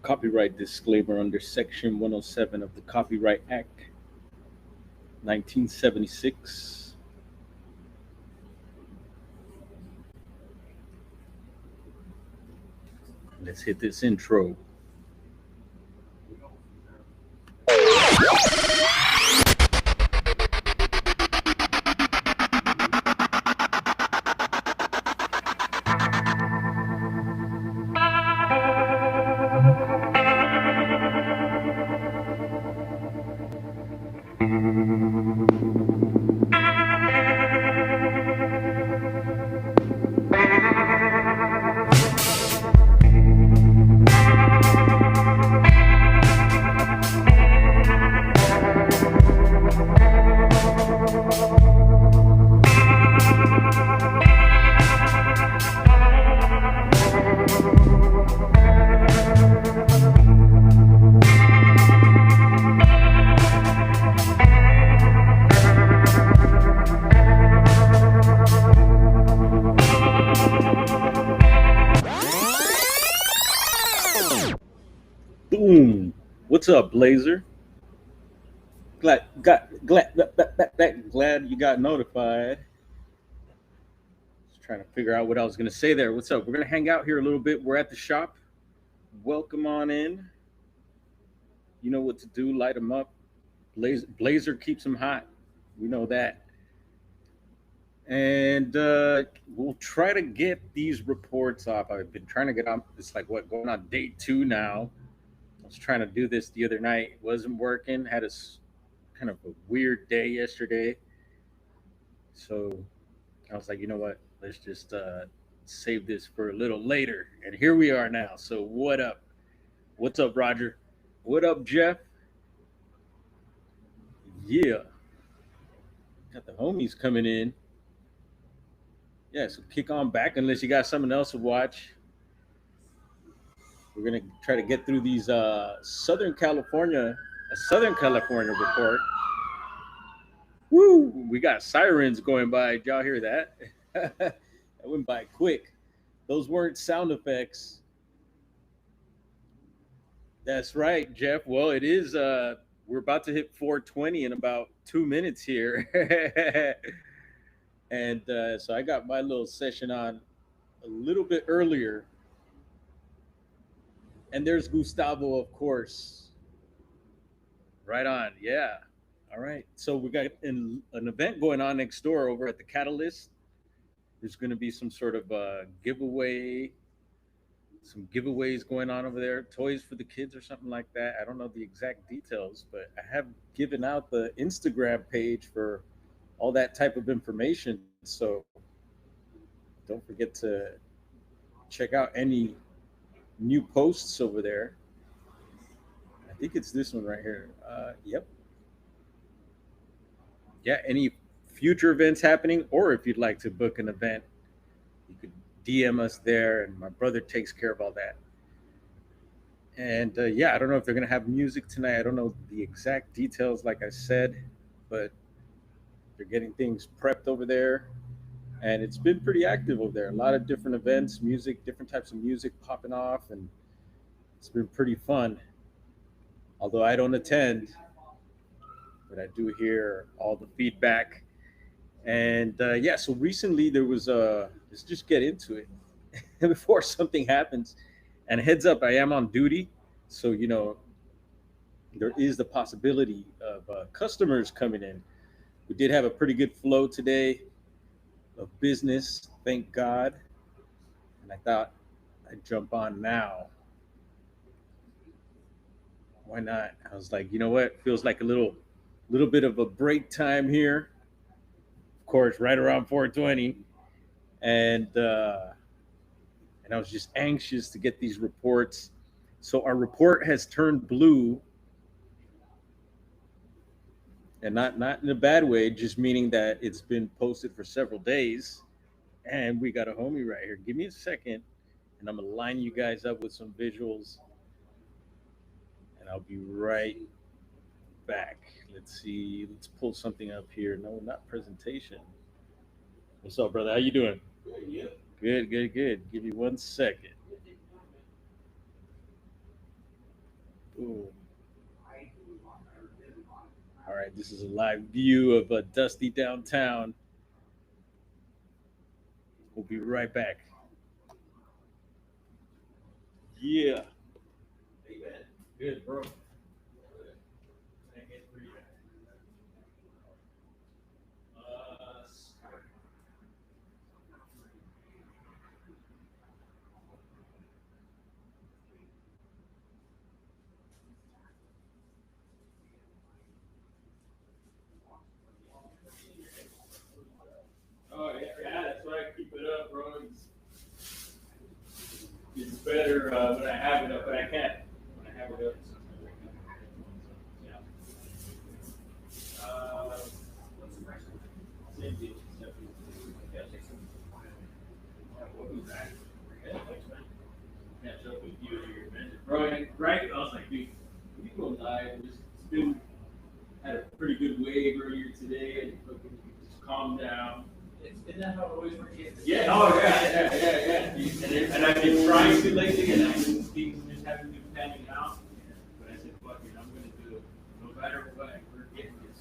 Copyright disclaimer under Section 107 of the Copyright Act, 1976. Let's hit this intro. Boom. What's up, Blazer? Glad you got notified. Just trying to figure out what I was gonna say there. What's up? We're gonna hang out here a little bit. We're at the shop. Welcome on in. You know what to do. Light them up. Blazer keeps them hot. We know that. And we'll try to get these reports off. I've been trying to get on. It's like what, going on day 2 now. I was trying to do this the other night. It wasn't working. Had a kind of a weird day yesterday. So I was like, you know what? Let's just save this for a little later. And here we are now. So what up? What's up, Roger? What up, Jeff? Yeah. Got the homies coming in. Yeah, so kick on back unless you got something else to watch. We're gonna try to get through these Southern California report. Woo! We got sirens going by. Did y'all hear that? That went by quick. Those weren't sound effects. That's right, Jeff. Well, it is. We're about to hit 420 in about 2 minutes here, and so I got my little session on a little bit earlier. And there's Gustavo, of course. Right on. Yeah. All right. So we got an event going on next door over at the Catalyst. There's going to be some sort of giveaway, some giveaways going on over there, toys for the kids or something like that. I don't know the exact details, but I have given out the Instagram page for all that type of information. So don't forget to check out any new posts over there. I think it's this one right here. Yep. Yeah, any future events happening, or if you'd like to book an event, you could DM us there, and my brother takes care of all that. And yeah, I don't know if they're going to have music tonight. I don't know the exact details, like I said, but they're getting things prepped over there. And it's been pretty active over there. A lot of different events, music, different types of music popping off, and it's been pretty fun. Although I don't attend, but I do hear all the feedback. And yeah, so recently there was let's just get into it before something happens. And heads up, I am on duty, so there is the possibility of customers coming in. We did have a pretty good flow today of business, thank God. And I thought I'd jump on now. Why not? I was like, you know what? Feels like a little bit of a break time here. Of course, right around 420, and I was just anxious to get these reports. So our report has turned blue, and not in a bad way, just meaning that it's been posted for several days, and we got a homie right here. Give me a second, and I'm gonna line you guys up with some visuals, and I'll be right back. Let's see. Let's pull something up here. No, not presentation. What's up, brother? How you doing? Good, good, good. Give me 1 second. Ooh. All right, this is a live view of a dusty downtown. We'll be right back. Yeah. Hey, man. Good, bro. Oh yeah, that's why I keep it up, bro. It's better when I have it up, but I can't when I have it up. Yeah. Uh, Same deal. Yeah, we'll be back. Yeah, thanks, man. Catch up with you here, man. Right? I was like, dude, we go live. It's been had a pretty good wave earlier today, and just calm down. Isn't that how it always works? Yeah. Oh yeah. And I've been trying to lately, and I've been just haven't been panning out. But I said, fuck it, I'm gonna do it. No matter what, we're getting this.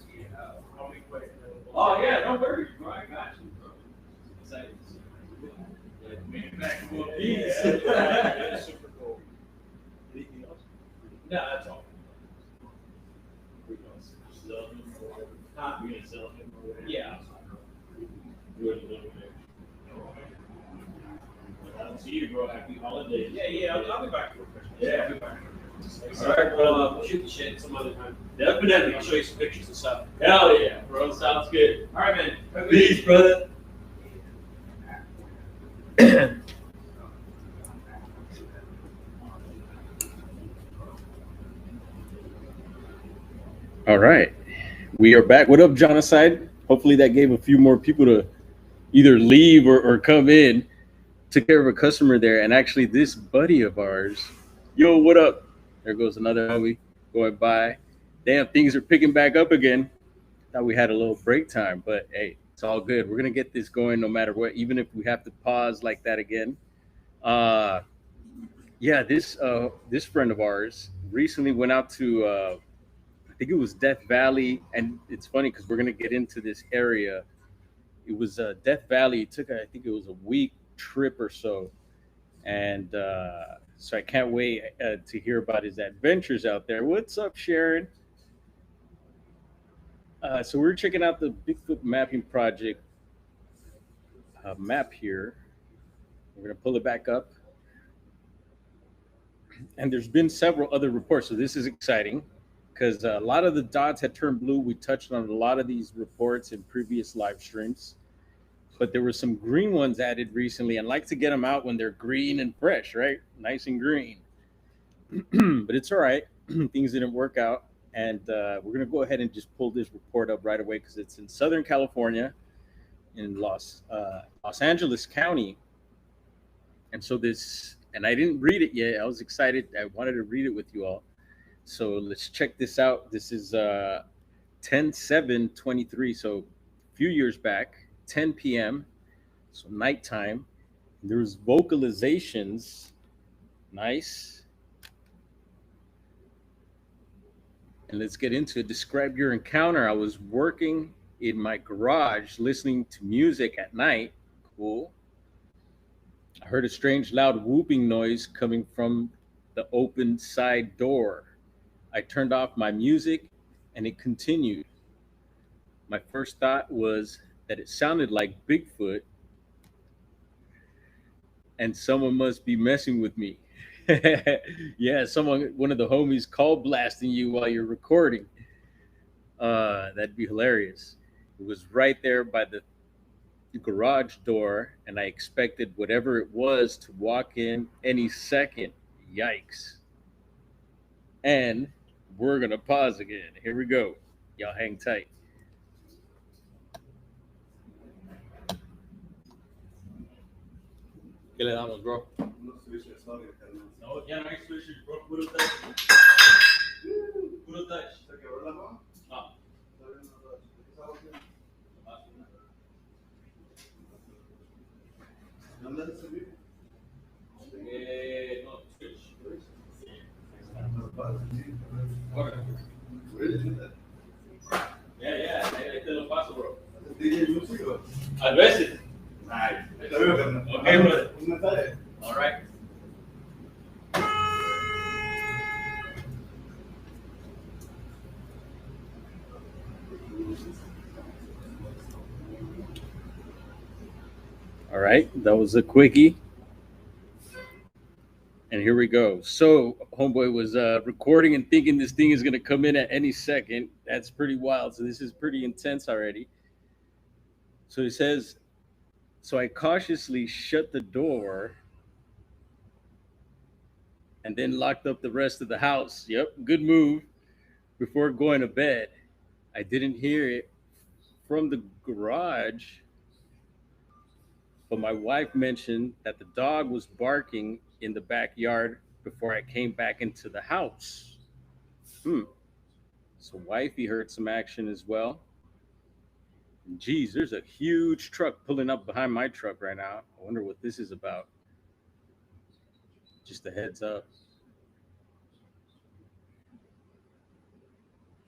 I'll be quick. Oh yeah, don't worry, bro. I got you, bro. Excited. Manufacturable piece. Super cool. Anything else? No, that's all. We're gonna sell him or whatever. We're gonna sell him or whatever. Yeah. Do it a little bit. I don't see you, bro. Happy holidays. Yeah. I'll be back for Christmas. Yeah, I'll be back. All right, bro. We'll shoot the shit some other time. Definitely. I'll show you some pictures and stuff. Hell yeah, bro. Sounds good. All right, man. Peace, brother. All right. We are back. What up, Genocide? Hopefully that gave a few more people to either leave or come in. Took care of a customer there. And actually, this buddy of ours, yo, what up? There goes another homie going by. Damn, things are picking back up again. Thought we had a little break time, but hey, it's all good. We're going to get this going no matter what, even if we have to pause like that again. Uh, yeah, this friend of ours recently went out to I think it was Death Valley, and it's funny because we're gonna get into this area. It was Death Valley. It took I think it was a week trip or so, and so I can't wait to hear about his adventures out there. What's up, Sharon? So we're checking out the Bigfoot mapping project map here. We're gonna pull it back up, and there's been several other reports. So this is exciting because a lot of the dots had turned blue. We touched on a lot of these reports in previous live streams, but there were some green ones added recently, and like to get them out when they're green and fresh, right? Nice and green. But it's all right. Things didn't work out, and we're gonna go ahead and just pull this report up right away because it's in Southern California, in Los Angeles County, and so this. And I didn't read it yet. I was excited. I wanted to read it with you all. So let's check this out. This is 10/7/23, so a few years back, 10 p.m., so nighttime. There was vocalizations. Nice. And let's get into it. Describe your encounter. I was working in my garage listening to music at night. Cool. I heard a strange loud whooping noise coming from the open side door. I turned off my music and it continued. My first thought was that it sounded like Bigfoot and someone must be messing with me. Yeah, one of the homies call blasting you while you're recording. That'd be hilarious. It was right there by the garage door, and I expected whatever it was to walk in any second. Yikes. And we're going to pause again. Here we go. Y'all hang tight. ¿Qué le damos, bro? No, ya no hay switches, bro. Puro touch. Puro touch. ¿Se quebró la mano? No. ¿Dónde se subió? No, switch. A veces. Okay, brother. All right. All right, that was a quickie. And here we go. So, homeboy was recording and thinking this thing is going to come in at any second. That's pretty wild. So, this is pretty intense already. So, he says, so I cautiously shut the door and then locked up the rest of the house. Yep, good move. Before going to bed, I didn't hear it from the garage, but my wife mentioned that the dog was barking in the backyard before I came back into the house. So wifey heard some action as well. Geez, there's a huge truck pulling up behind my truck right now. I wonder what this is about. Just a heads up.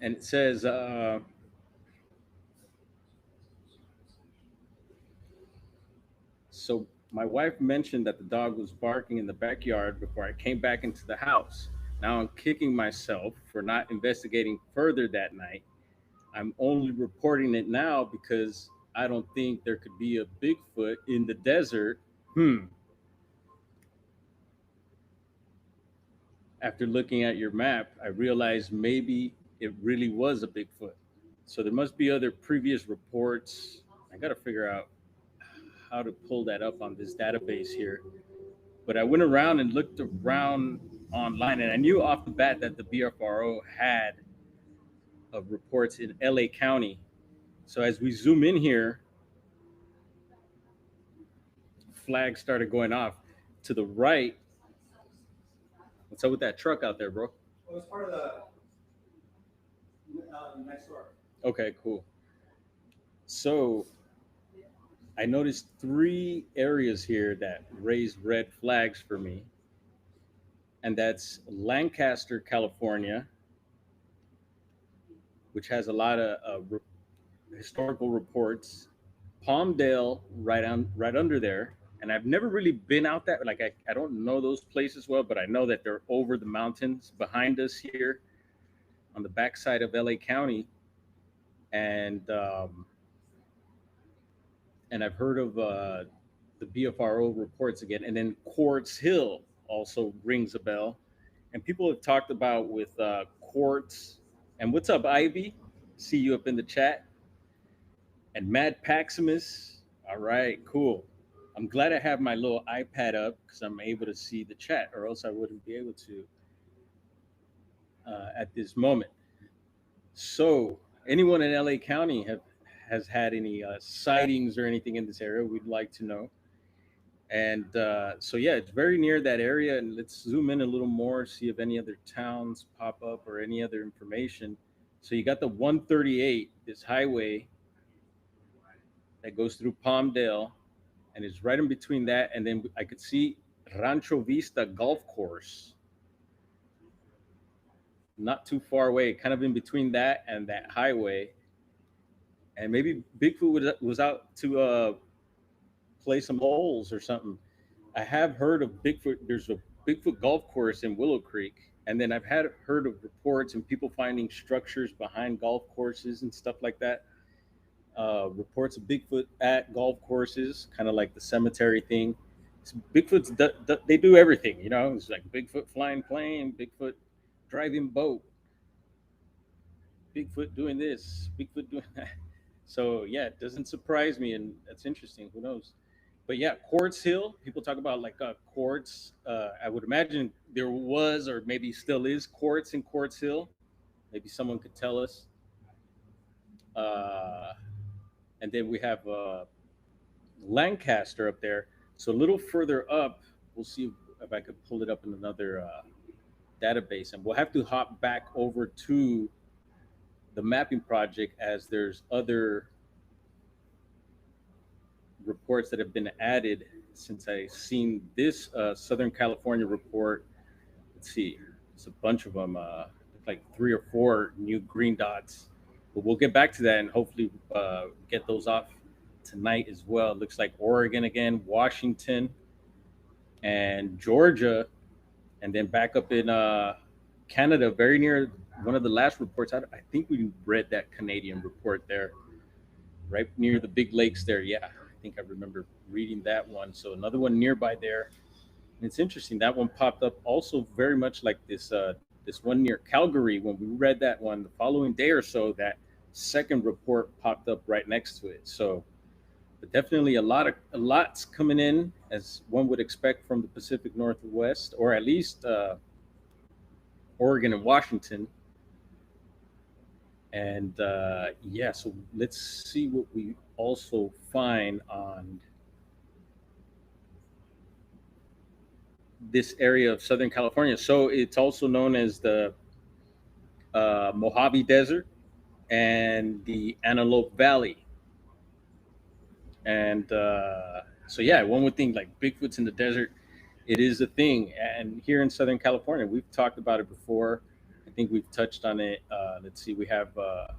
And it says, so my wife mentioned that the dog was barking in the backyard before I came back into the house. Now I'm kicking myself for not investigating further that night. I'm only reporting it now because I don't think there could be a Bigfoot in the desert. After looking at your map, I realized maybe it really was a Bigfoot. So there must be other previous reports. I got to figure out how to pull that up on this database here. But I went around and looked around online, and I knew off the bat that the BFRO had reports in LA County. So as we zoom in here, flags started going off. To the right, what's up with that truck out there, bro? Well, it's part of the next door. Okay, cool. So I noticed 3 areas here that raised red flags for me, and that's Lancaster, California, which has a lot of historical reports. Palmdale, right under there, and I've never really been out that. Like I don't know those places well, but I know that they're over the mountains behind us here, on the backside of LA County, and I've heard of the BFRO reports again, and then Quartz Hill also rings a bell, and people have talked about with Quartz. And what's up, Ivy? See you up in the chat. And Mad Paximus. All right, cool. I'm glad I have my little iPad up because I'm able to see the chat, or else I wouldn't be able to at this moment. So, anyone in LA County has had any sightings or anything in this area? We'd like to know. And so, yeah, it's very near that area. And let's zoom in a little more, see if any other towns pop up or any other information. So, you got the 138, this highway that goes through Palmdale, and it's right in between that. And then I could see Rancho Vista Golf Course, not too far away, kind of in between that and that highway. And maybe Bigfoot was out to play some holes or something. I have heard of Bigfoot. There's a Bigfoot golf course in Willow Creek, and then I've heard of reports and people finding structures behind golf courses and stuff like that. Reports of Bigfoot at golf courses, kind of like the cemetery thing. So Bigfoot's they do everything, you know. It's like Bigfoot flying plane, Bigfoot driving boat, Bigfoot doing this, Bigfoot doing that. So yeah, it doesn't surprise me, and that's interesting. Who knows? But yeah, Quartz Hill. People talk about like quartz. I would imagine there was, or maybe still is, quartz in Quartz Hill. Maybe someone could tell us. Uh, and then we have Lancaster up there. So a little further up, we'll see if I could pull it up in another database, and we'll have to hop back over to the mapping project as there's other reports that have been added since I seen this Southern California report. Let's see, it's a bunch of them, like 3 or 4 new green dots. But we'll get back to that and hopefully get those off tonight as well. It looks like Oregon again, Washington, and Georgia, and then back up in Canada, very near one of the last reports. I think we read that Canadian report there, right near the big lakes there. Yeah, I think I remember reading that one. So another one nearby there. And it's interesting. That one popped up also very much like this one near Calgary. When we read that one, the following day or so, that second report popped up right next to it. So, but definitely a lot's coming in as one would expect from the Pacific Northwest, or at least Oregon and Washington. And yeah, so let's see what we also find on this area of Southern California. So it's also known as the Mojave Desert and the Antelope Valley. And so, yeah, one would think like Bigfoot's in the desert. It is a thing. And here in Southern California, we've talked about it before. I think we've touched on it. Let's see, we have the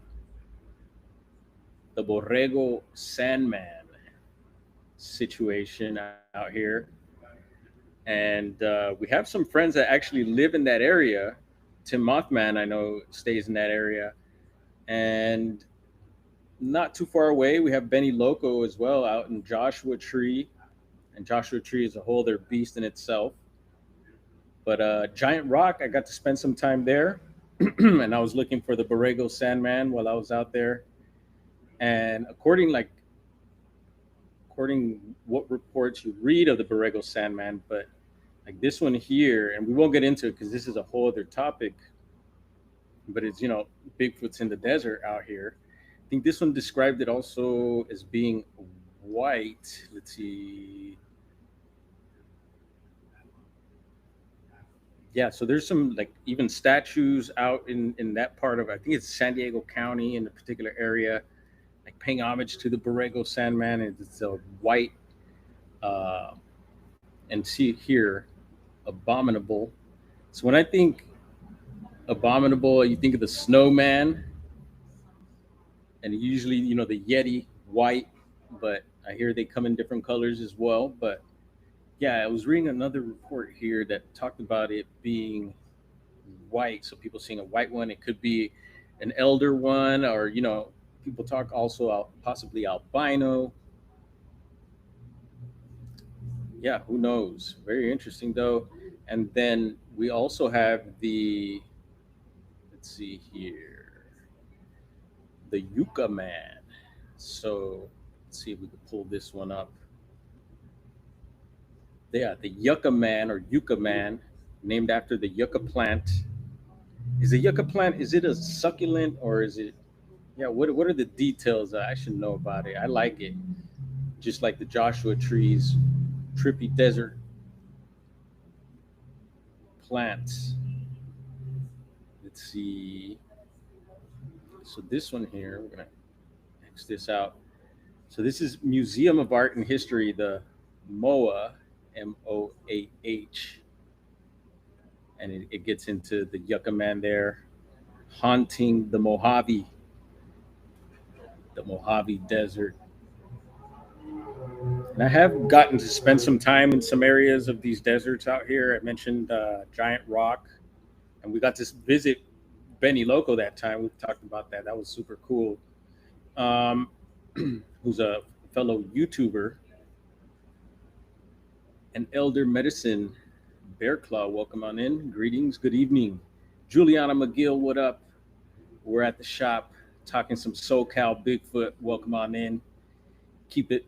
Borrego Sandman situation out here. And we have some friends that actually live in that area. Tim Mothman, I know, stays in that area. And not too far away, we have Benny Loco as well out in Joshua Tree. And Joshua Tree is a whole other beast in itself. But Giant Rock, I got to spend some time there. And I was looking for the Borrego Sandman while I was out there. And according what reports you read of the Borrego Sandman, but like this one here, and we won't get into it because this is a whole other topic, but it's, Bigfoot's in the desert out here. I think this one described it also as being white. Let's see. Yeah, so there's some like even statues out in that part of, I think it's San Diego County in a particular area, like paying homage to the Borrego Sandman. And it's a white, uh, and see here, abominable. So when I think abominable, you think of the snowman, and usually, the Yeti white, but I hear they come in different colors as well. But yeah, I was reading another report here that talked about it being white. So people seeing a white one, it could be an elder one, or people talk also possibly albino. Yeah, who knows? Very interesting though. And then we also have let's see here, the Yucca Man. So let's see if we can pull this one up. Yeah, the Yucca Man or Yucca Man, named after the yucca plant. Is the yucca plant, is it a succulent or is it, yeah, what are the details that I should know about it? I like it. Just like the Joshua trees, trippy desert plants. Let's see. So this one here, we're gonna X this out. So this is Museum of Art and History, the MOA, MOAH, and it gets into the Yucca Man there, haunting the Mojave Desert. And I have gotten to spend some time in some areas of these deserts out here. I mentioned Giant Rock, and we got to visit Benny Loco that time. We talked about that. That was super cool. Um, who's a fellow YouTuber, and Elder Medicine Bear Claw. Welcome on in. Greetings. Good evening. Juliana McGill, what up? We're at the shop talking some SoCal Bigfoot. Welcome on in. Keep it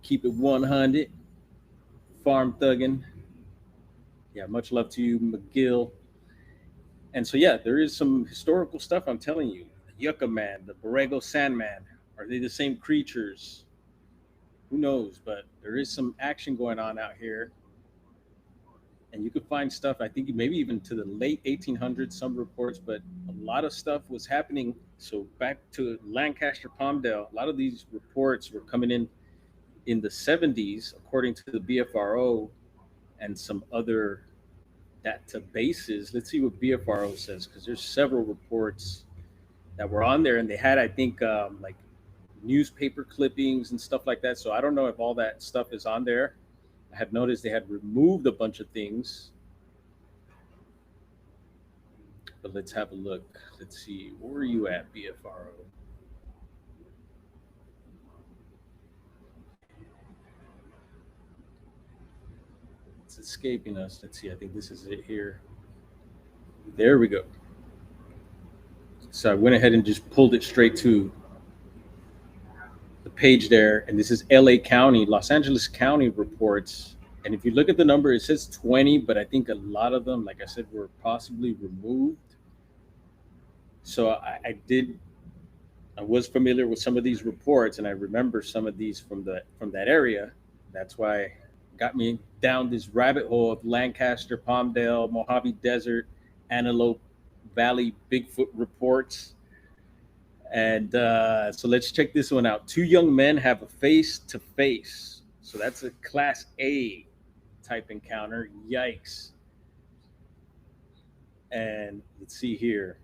100. Farm thugging. Yeah, much love to you, McGill. And so, yeah, there is some historical stuff. I'm telling you, the Yucca Man, the Borrego Sandman. Are they the same creatures? Who knows? But there is some action going on out here. And you could find stuff, I think maybe even to the late 1800s, some reports, but a lot of stuff was happening. So back to Lancaster, Palmdale, a lot of these reports were coming in the 70s, according to the BFRO and some other databases. Let's see what BFRO says, because there's several reports that were on there, and they had, I think, like newspaper clippings and stuff like that. So I don't know if all that stuff is on there. I had noticed they had removed a bunch of things, but let's have a look. Let's see, where are you at, BFRO? It's escaping us. Let's see. I think this is it here. There we go. So I went ahead and just pulled it straight to the page there, and this is LA County, Los Angeles County reports. And if you look at the number, it says 20, but I think a lot of them, like I said, were possibly removed. So I was familiar with some of these reports, and I remember some of these from that area. That's why it got me down this rabbit hole of Lancaster, Palmdale, Mojave Desert, Antelope Valley Bigfoot reports. And so let's check this one out. Two young men have a face to face. So that's a class A type encounter. Yikes. And let's see here.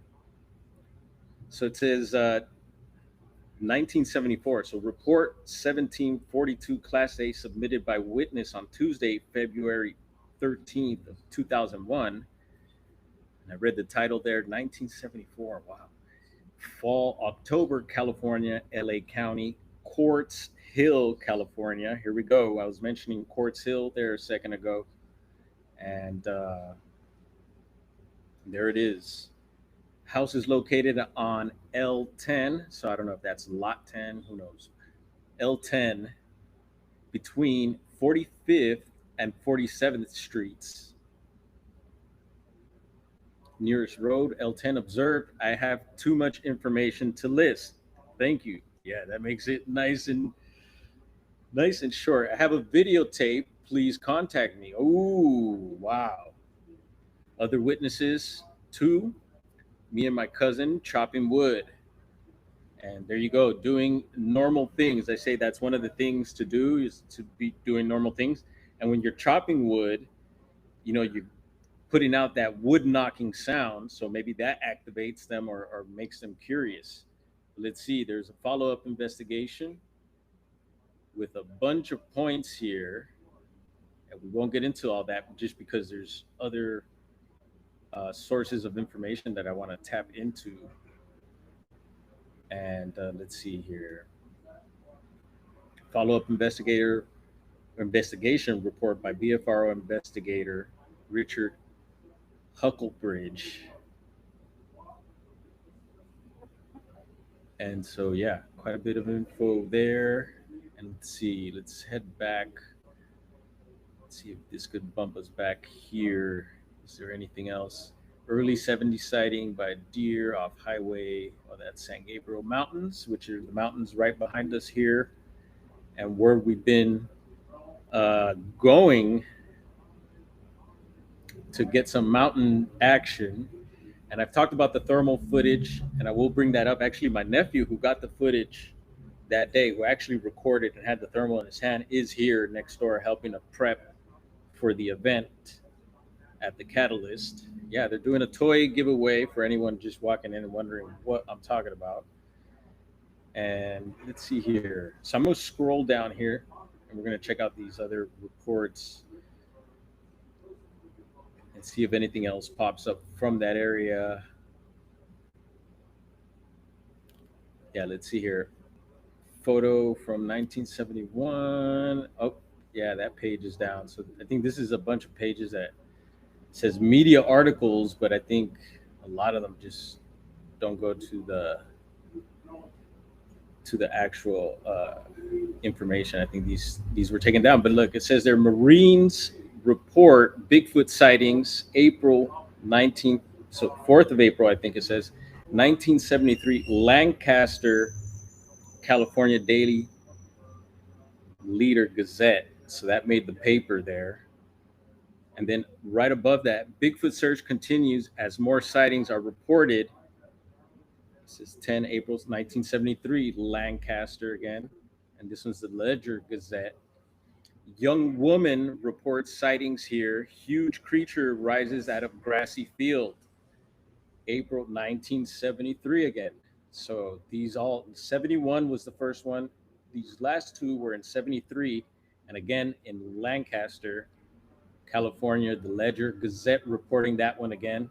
So it says 1974. So report 1742 class A submitted by witness on Tuesday, February 13th of 2001. And I read the title there, 1974. Wow. Fall, October, California, LA County, Quartz Hill, California. Here we go. I was mentioning Quartz Hill there a second ago. And there it is. House is located on L10. So I don't know if that's lot 10. Who knows? L10 between 45th and 47th Streets. Nearest road, L10 observed. I have too much information to list. Thank you. Yeah, that makes it nice and short. I have a videotape. Please contact me. Oh, wow. Other witnesses, two, me and my cousin chopping wood. And there you go, doing normal things. I say that's one of the things to do, is to be doing normal things. And when you're chopping wood, you're putting out that wood knocking sound. So maybe that activates them, or makes them curious. Let's see, there's a follow up investigation with a bunch of points here. And we won't get into all that just because there's other sources of information that I want to tap into. And let's see here. Follow up investigation report by BFRO investigator Richard Hucklebridge. And so, yeah, quite a bit of info there. And let's see, let's head back. Let's see if this could bump us back here. Is there anything else? Early 70s sighting by deer off highway. Oh, that's San Gabriel Mountains, which are the mountains right behind us here. And where we've been going to get some mountain action. And I've talked about the thermal footage, and I will bring that up. Actually, my nephew, who got the footage that day, who actually recorded and had the thermal in his hand, is here next door helping to prep for the event at the Catalyst. Yeah, they're doing a toy giveaway for anyone just walking in and wondering what I'm talking about. And let's see here. So I'm going to scroll down here, and we're going to check out these other reports and see if anything else pops up from that area. Yeah, let's see here. Photo from 1971. Oh, yeah, that page is down. So I think this is a bunch of pages that says media articles, but I think a lot of them just don't go to the actual information. I think these were taken down. But look, it says there Marines report Bigfoot sightings April 19th, so 4th of April, I think it says, 1973, Lancaster, California Daily Leader Gazette. So that made the paper there. And then right above that, Bigfoot search continues as more sightings are reported. This is 10 April 1973, Lancaster again. And this one's the Ledger Gazette. Young woman reports sightings here. Huge creature rises out of grassy field. April 1973 again. So these all 71 was the first one. These last two were in 73, and again in Lancaster, California. The Ledger Gazette reporting that one again.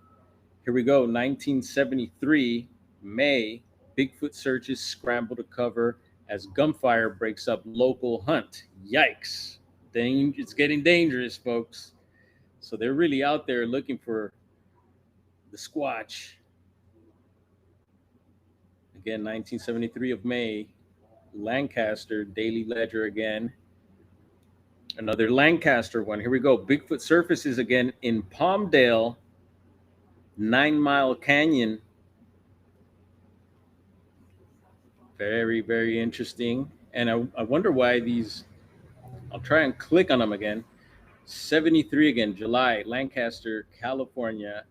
Here we go, 1973, May. Bigfoot searches scramble to cover as gunfire breaks up local hunt. Yikes! It's getting dangerous, folks. So they're really out there looking for the Squatch. Again, 1973 of May, Lancaster, Daily Ledger again. Another Lancaster one. Here we go. Bigfoot surfaces again in Palmdale, 9 Mile Canyon. Very, very interesting. And I wonder why these, I'll try and click on them again. 73 again, July, Lancaster, California.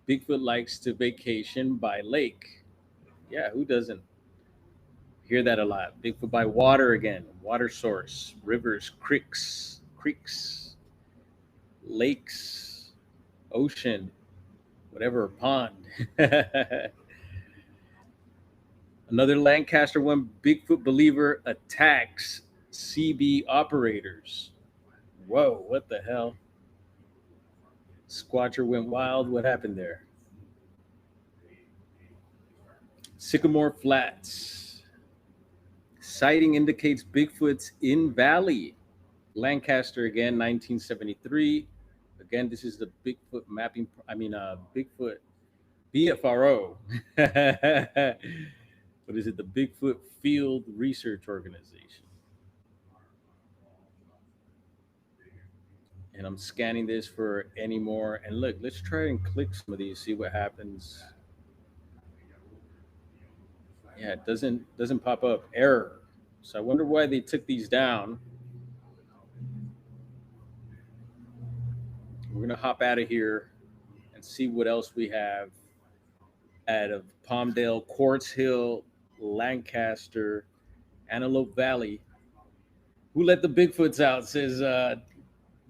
Bigfoot likes to vacation by lake. Yeah, who doesn't? Hear that a lot. Bigfoot by water again, water source, rivers, creeks, lakes, ocean, whatever, pond. Another Lancaster one, Bigfoot believer attacks CB operators. Whoa, what the hell? Squatcher went wild. What happened there? Sycamore Flats. Sighting indicates Bigfoot's in Valley. Lancaster again, 1973. Again, this is the Bigfoot mapping. Bigfoot BFRO. What is it? The Bigfoot Field Research Organization. And I'm scanning this for any more. And look, let's try and click some of these, see what happens. Yeah, it doesn't pop up. Error. So I wonder why they took these down. We're gonna hop out of here and see what else we have out of Palmdale, Quartz Hill, Lancaster, Antelope Valley. Who let the Bigfoots out? Says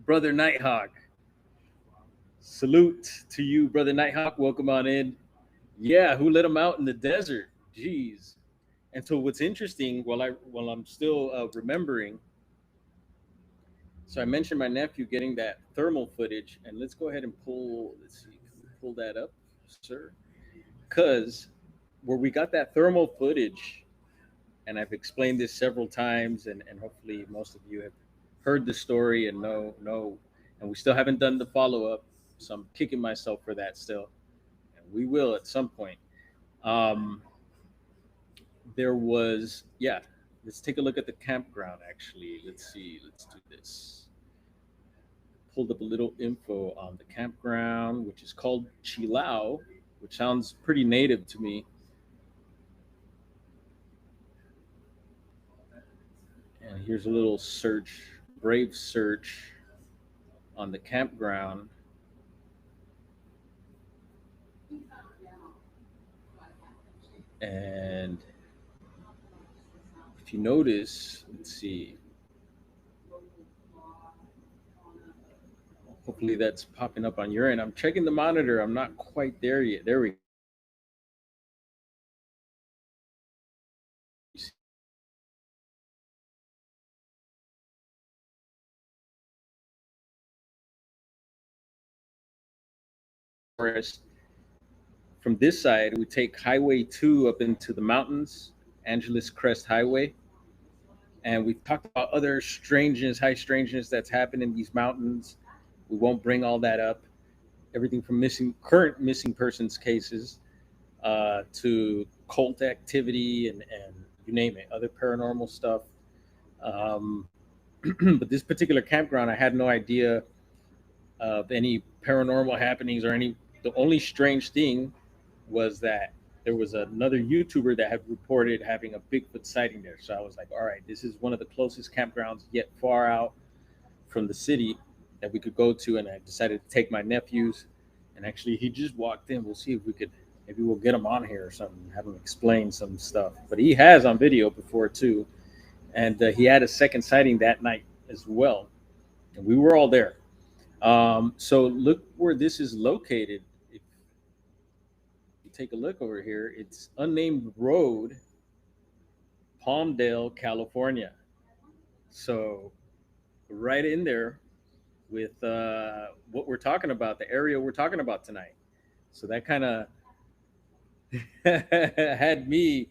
Brother Nighthawk. Salute to you, Brother Nighthawk. Welcome on in. Yeah, who let them out in the desert? Jeez. And so what's interesting, while I'm still remembering, so I mentioned my nephew getting that thermal footage, and let's go ahead and pull. Let's see, can we pull that up, sir? Because where we got that thermal footage, and I've explained this several times, and hopefully most of you have heard the story and know, and we still haven't done the follow up, so I'm kicking myself for that still, and we will at some point. Um, there was, yeah. Let's take a look at the campground. Actually, let's see. Let's do this. Pulled up a little info on the campground, which is called Chilao, which sounds pretty native to me. And here's a little search, brave search on the campground. And if you notice, let's see. Hopefully that's popping up on your end. I'm checking the monitor. I'm not quite there yet. There we go. Forest. From this side, we take Highway 2 up into the mountains, Angeles Crest Highway. And we've talked about other strangeness, high strangeness that's happened in these mountains. We won't bring all that up. Everything from current missing persons cases to cult activity and you name it, other paranormal stuff. Um, but this particular campground, I had no idea of any paranormal happenings or any. The only strange thing was that there was another YouTuber that had reported having a Bigfoot sighting there. So I was like, all right, this is one of the closest campgrounds yet far out from the city that we could go to. And I decided to take my nephews. And actually, he just walked in. We'll see if we could, maybe we'll get him on here or something, have him explain some stuff. But he has on video before too. And he had a second sighting that night as well. And we were all there. So look where this is located. If you take a look over here. It's unnamed road, Palmdale, California. So right in there with what we're talking about, the area we're talking about tonight. So that kind of had me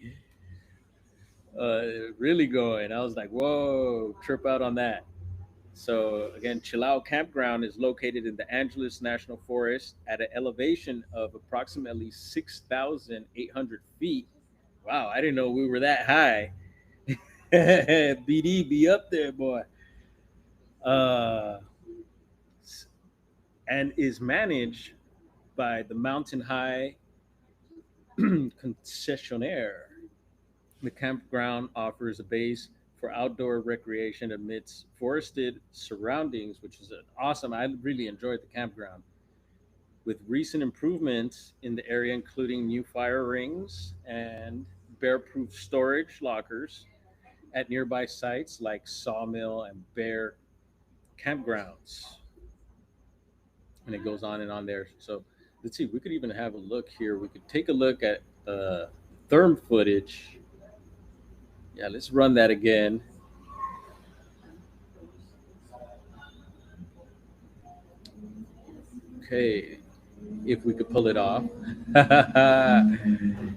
really going. I was like, whoa, trip out on that. So again, Chilao Campground is located in the Angeles National Forest at an elevation of approximately 6,800 feet. Wow, I didn't know we were that high. BD be up there, boy. Uh, and is managed by the Mountain High concessionaire. The campground offers a base for outdoor recreation amidst forested surroundings, which is awesome. I really enjoyed the campground. With recent improvements in the area, including new fire rings and bear-proof storage lockers at nearby sites like Sawmill and Bear campgrounds. And it goes on and on there. So let's see, we could even have a look here. We could take a look at therm footage. Yeah, let's run that again. Okay, if we could pull it off.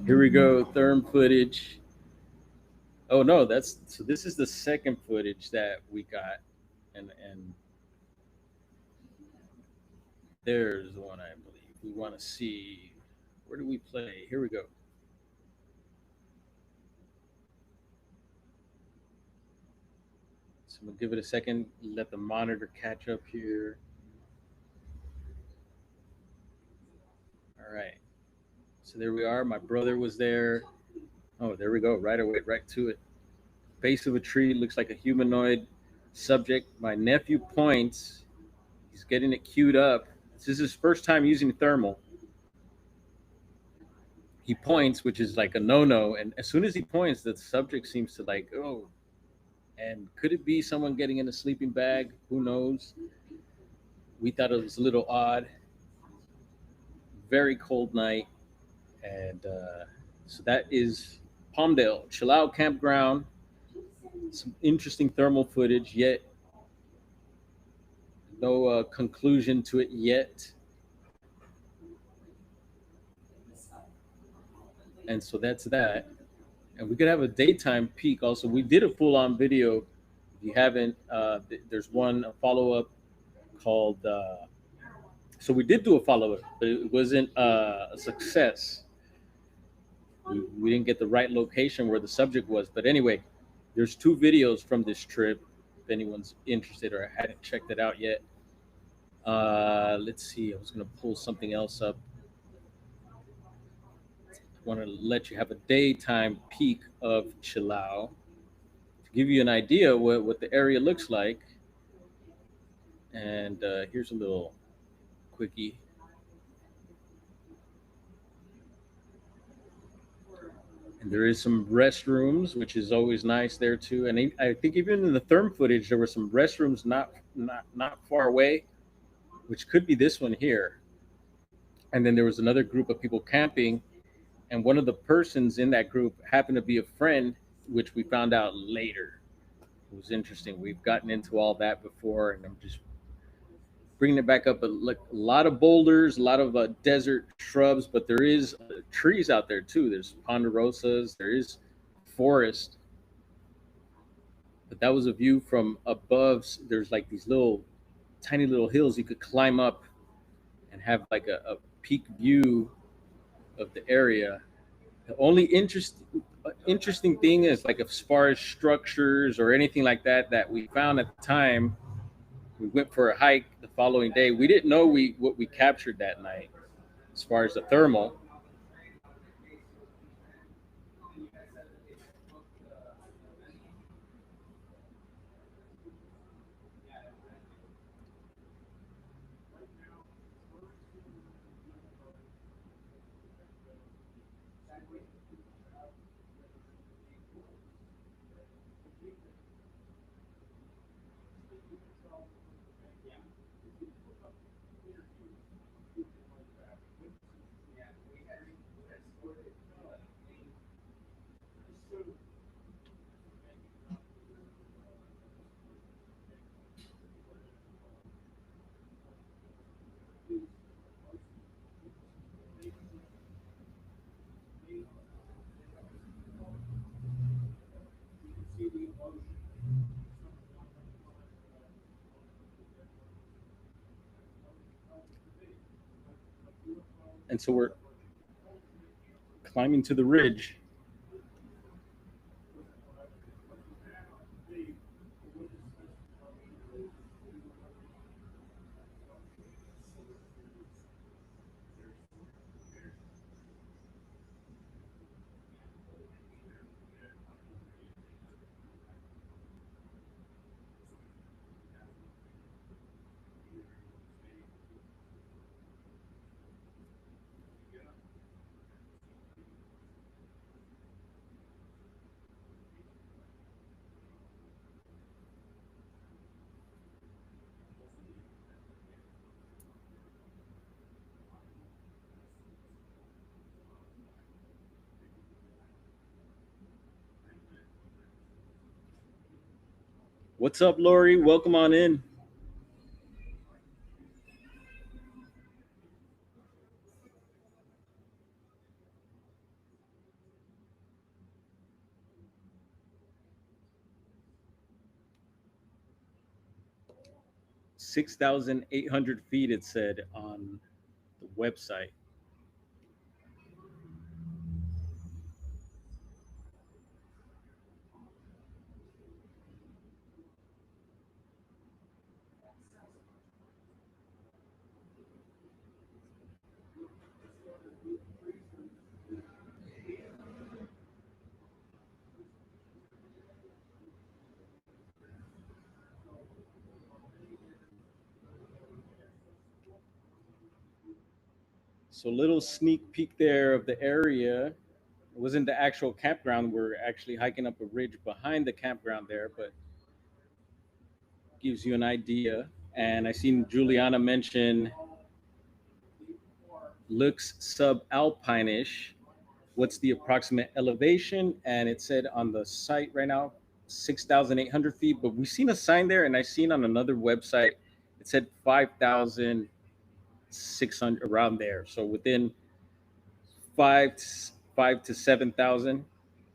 Here we go, therm footage. Oh no, that's so this is the second footage that we got. And there's the one I believe we want to see. Where do we play? Here we go. So I'm gonna give it a second, let the monitor catch up here. All right. So there we are. My brother was there. Oh, there we go. Right away, right to it. Base of a tree looks like a humanoid subject. My nephew points. He's getting it queued up. This is his first time using thermal. He points, which is like a no-no, and as soon as he points, the subject seems to like, oh, and could it be someone getting in a sleeping bag? Who knows? We thought it was a little odd. Very cold night, and so that is Palmdale Chill Out Campground. Some interesting thermal footage, yet no conclusion to it yet. And so that's that. And we could have a daytime peak also. We did a full on video. If you haven't, there's one follow up called. So we did do a follow up, but it wasn't a success. We didn't get the right location where the subject was. But anyway, there's two videos from this trip. If anyone's interested or hadn't checked it out yet, let's see. I was going to pull something else up. I want to let you have a daytime peek of Chilao to give you an idea what the area looks like. And here's a little quickie. And there is some restrooms, which is always nice there too. And I think even in the therm footage, there were some restrooms not far away, which could be this one here. And then there was another group of people camping, and one of the persons in that group happened to be a friend, which we found out later. It was interesting. We've gotten into all that before, and I'm just bringing it back up. But look, a lot of boulders, a lot of desert shrubs, but there is trees out there too. There's ponderosas, there is forest. But that was a view from above. There's like these little, tiny little hills you could climb up and have like a peak view of the area. The only interesting thing is like as far as structures or anything like that we found at the time. We went for a hike the following day. We didn't know what we captured that night as far as the thermal. And so we're climbing to the ridge. What's up, Lori? Welcome on in. 6,800 feet, it said on the website. So, little sneak peek there of the area. It wasn't the actual campground. We're actually hiking up a ridge behind the campground there, but gives you an idea. And I seen Juliana mention looks subalpine-ish. What's the approximate elevation? And it said on the site right now 6,800 feet. But we've seen a sign there, and I seen on another website it said 5,600 around there. So within five five to 7,000.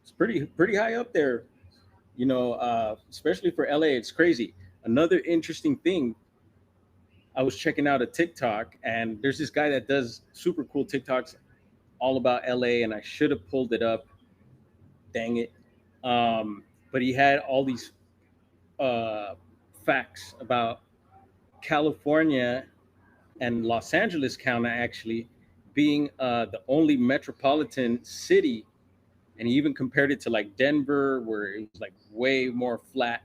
It's pretty high up there. Especially for LA, it's crazy. Another interesting thing, I was checking out a TikTok, and there's this guy that does super cool TikToks all about LA, and I should have pulled it up. Dang it! But he had all these uh, facts about California and Los Angeles County actually being the only metropolitan city, and he even compared it to like Denver, where it was like way more flat.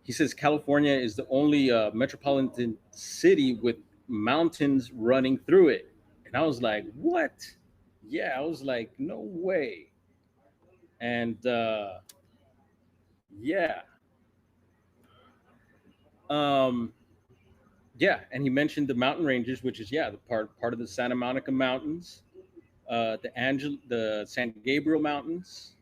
He says California is the only metropolitan city with mountains running through it, and I was like, what? Yeah, I was like, no way. And yeah, um, yeah, and he mentioned the mountain ranges, which is the part of the Santa Monica Mountains, the San Gabriel Mountains,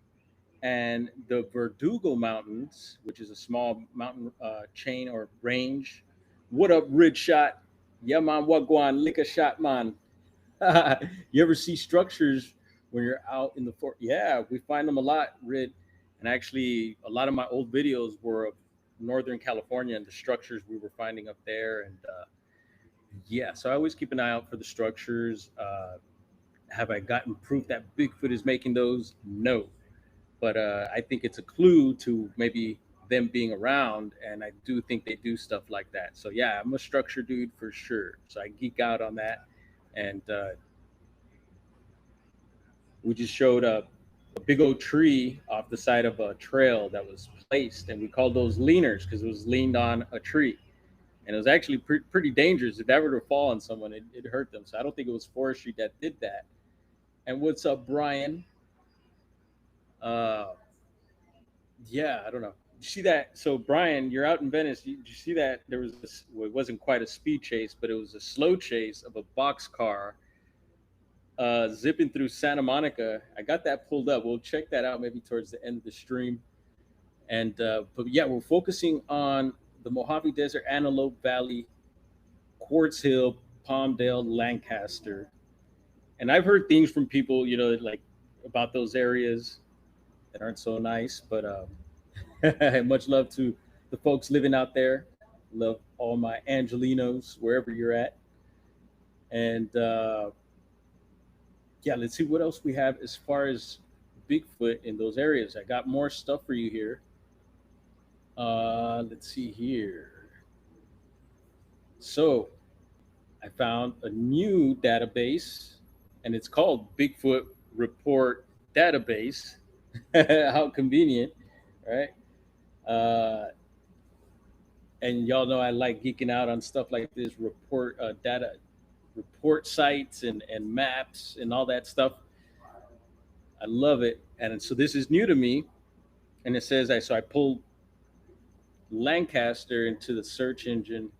and the Verdugo Mountains, which is a small mountain chain or range. What up, Ridge Shot? Yeah, man, what go on? Lick a shot, man. You ever see structures when you're out in the forest? Yeah, we find them a lot, Rid. And actually, a lot of my old videos were of Northern California and the structures we were finding up there. And yeah, so I always keep an eye out for the structures. Have I gotten proof that Bigfoot is making those? No, but I think it's a clue to maybe them being around, and I do think they do stuff like that. So yeah, I'm a structure dude for sure. So I geek out on that, and we just showed a big old tree off the side of a trail that was placed, and we called those leaners because it was leaned on a tree, and it was actually pretty dangerous. If that were to fall on someone, it hurt them. So I don't think it was forestry that did that. And what's up, Brian? Uh, Yeah, I don't know. You see that? So Brian, you're out in Venice. You see that there was this? Well, it wasn't quite a speed chase, but it was a slow chase of a box car zipping through Santa Monica. I got that pulled up. We'll check that out maybe towards the end of the stream. And but yeah, we're focusing on the Mojave Desert, Antelope Valley, Quartz Hill, Palmdale, Lancaster. And I've heard things from people, like about those areas that aren't so nice, but Much love to the folks living out there. Love all my Angelinos wherever you're at. And yeah, let's see what else we have as far as Bigfoot in those areas. I got more stuff for you here. Let's see here. So I found a new database, and it's called Bigfoot Report Database. How convenient, right? Uh, and y'all know I like geeking out on stuff like this report data report sites and maps and all that stuff. I love it. And so this is new to me. And it says I pulled Lancaster into the search engine,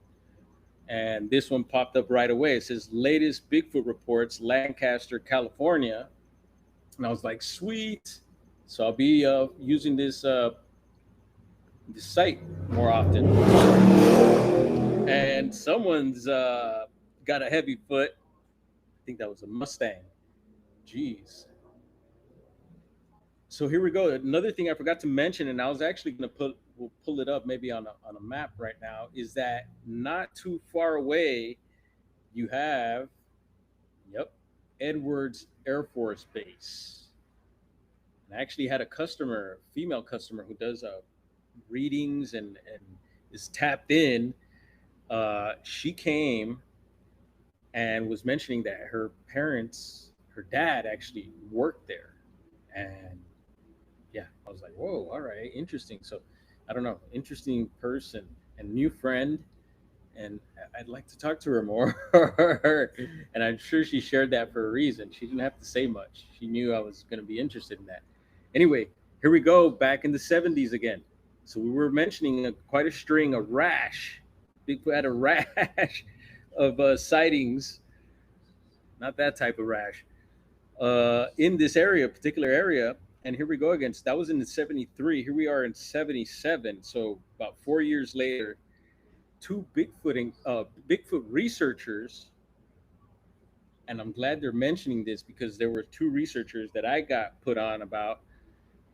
and this one popped up right away. It says latest Bigfoot reports, Lancaster, California. And I was like, sweet. So I'll be using this site more often. And someone's got a heavy foot. I think that was a Mustang. Jeez. So here we go. Another thing I forgot to mention, and I was actually going to we'll pull it up maybe on a map right now, is that not too far away, you have, yep, Edwards Air Force Base. And I actually had a customer, a female customer, who does readings and is tapped in. She came and was mentioning that her parents, her dad actually worked there. And yeah, I was like, whoa, all right, interesting. So I don't know, interesting person and new friend. And I'd like to talk to her more. And I'm sure she shared that for a reason. She didn't have to say much. She knew I was going to be interested in that. Anyway, here we go, back in the 70s again. So we were mentioning quite a string, a rash. Bigfoot had a rash of sightings, not that type of rash, in this area, particular area. And here we go again. So that was in the 73. Here we are in 77. So about 4 years later, two Bigfoot researchers, and I'm glad they're mentioning this because there were two researchers that I got put on about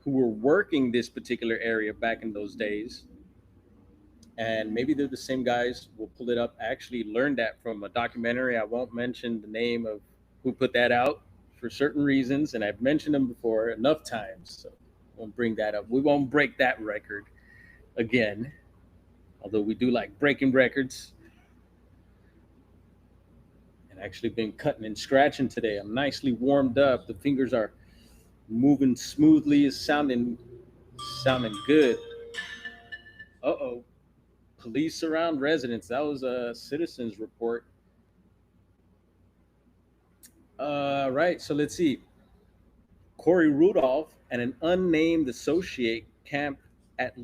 who were working this particular area back in those days. And maybe they're the same guys. We'll pull it up. I actually learned that from a documentary. I won't mention the name of who put that out for certain reasons, and I've mentioned them before enough times, so won't bring that up. We won't break that record again, although we do like breaking records. And actually been cutting and scratching today. I'm nicely warmed up. The fingers are moving smoothly. It's sounding good. Uh-oh. Police surround residents. That was a citizen's report. Right. So let's see. Corey Rudolph and an unnamed associate camped at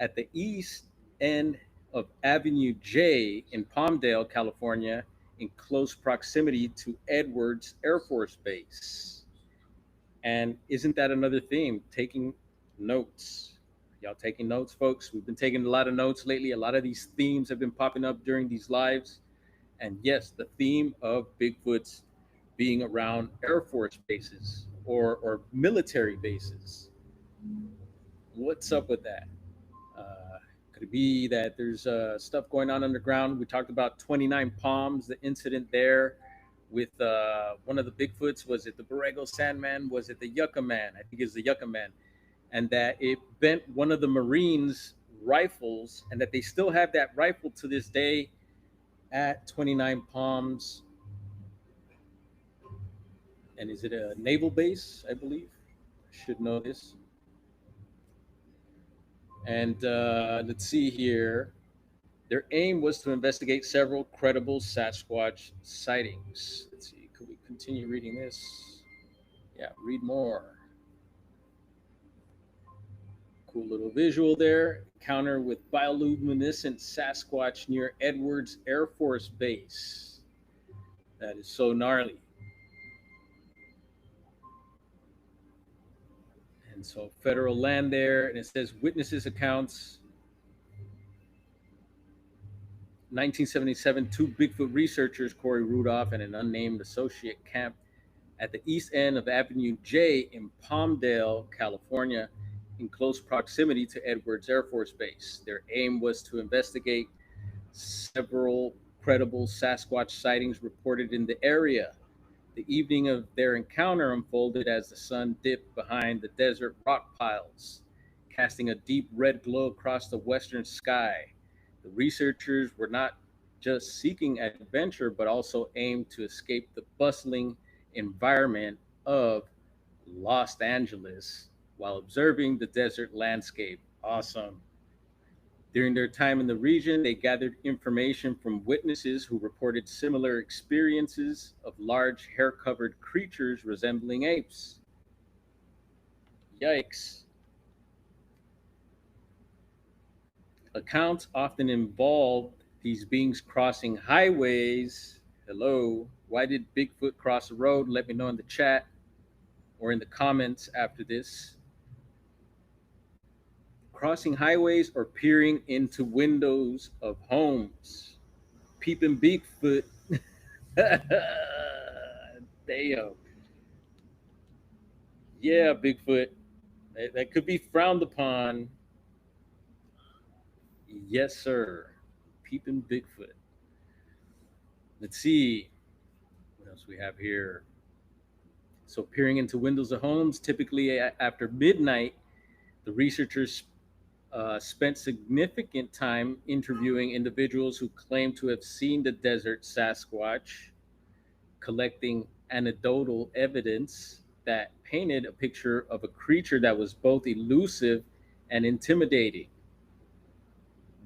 at the east end of Avenue J in Palmdale, California, in close proximity to Edwards Air Force Base. And isn't that another theme? Taking notes. Y'all taking notes, folks? We've been taking a lot of notes lately. A lot of these themes have been popping up during these lives. And yes, the theme of Bigfoot's being around Air Force bases or military bases. What's up with that? Could it be that there's stuff going on underground? We talked about 29 Palms, the incident there with one of the Bigfoots. Was it the Borrego Sandman? Was it the Yucca Man? I think it's the Yucca Man. And that it bent one of the Marines' rifles, and that they still have that rifle to this day at 29 Palms. And is it a naval base? I believe. I should know this. And let's see here. Their aim was to investigate several credible Sasquatch sightings. Let's see. Could we continue reading this? Yeah, read more. Cool little visual there. Encounter with bioluminescent Sasquatch near Edwards Air Force Base. That is so gnarly. And so federal land there, and it says witnesses accounts. 1977, two Bigfoot researchers, Corey Rudolph and an unnamed associate, camped at the east end of Avenue J in Palmdale, California, in close proximity to Edwards Air Force Base. Their aim was to investigate several credible Sasquatch sightings reported in the area. The evening of their encounter unfolded as the sun dipped behind the desert rock piles, casting a deep red glow across the western sky. The researchers were not just seeking adventure, but also aimed to escape the bustling environment of Los Angeles while observing the desert landscape. Awesome. During their time in the region, they gathered information from witnesses who reported similar experiences of large hair covered creatures resembling apes. Yikes. Accounts often involved these beings crossing highways. Hello. Why did Bigfoot cross a road? Let me know in the chat or in the comments after this. Crossing highways or peering into windows of homes. Peeping Bigfoot. Damn. Yeah, Bigfoot. That could be frowned upon. Yes, sir. Peeping Bigfoot. Let's see what else we have here. So, peering into windows of homes, typically after midnight, the researchers spent significant time interviewing individuals who claim to have seen the desert Sasquatch, collecting anecdotal evidence that painted a picture of a creature that was both elusive and intimidating.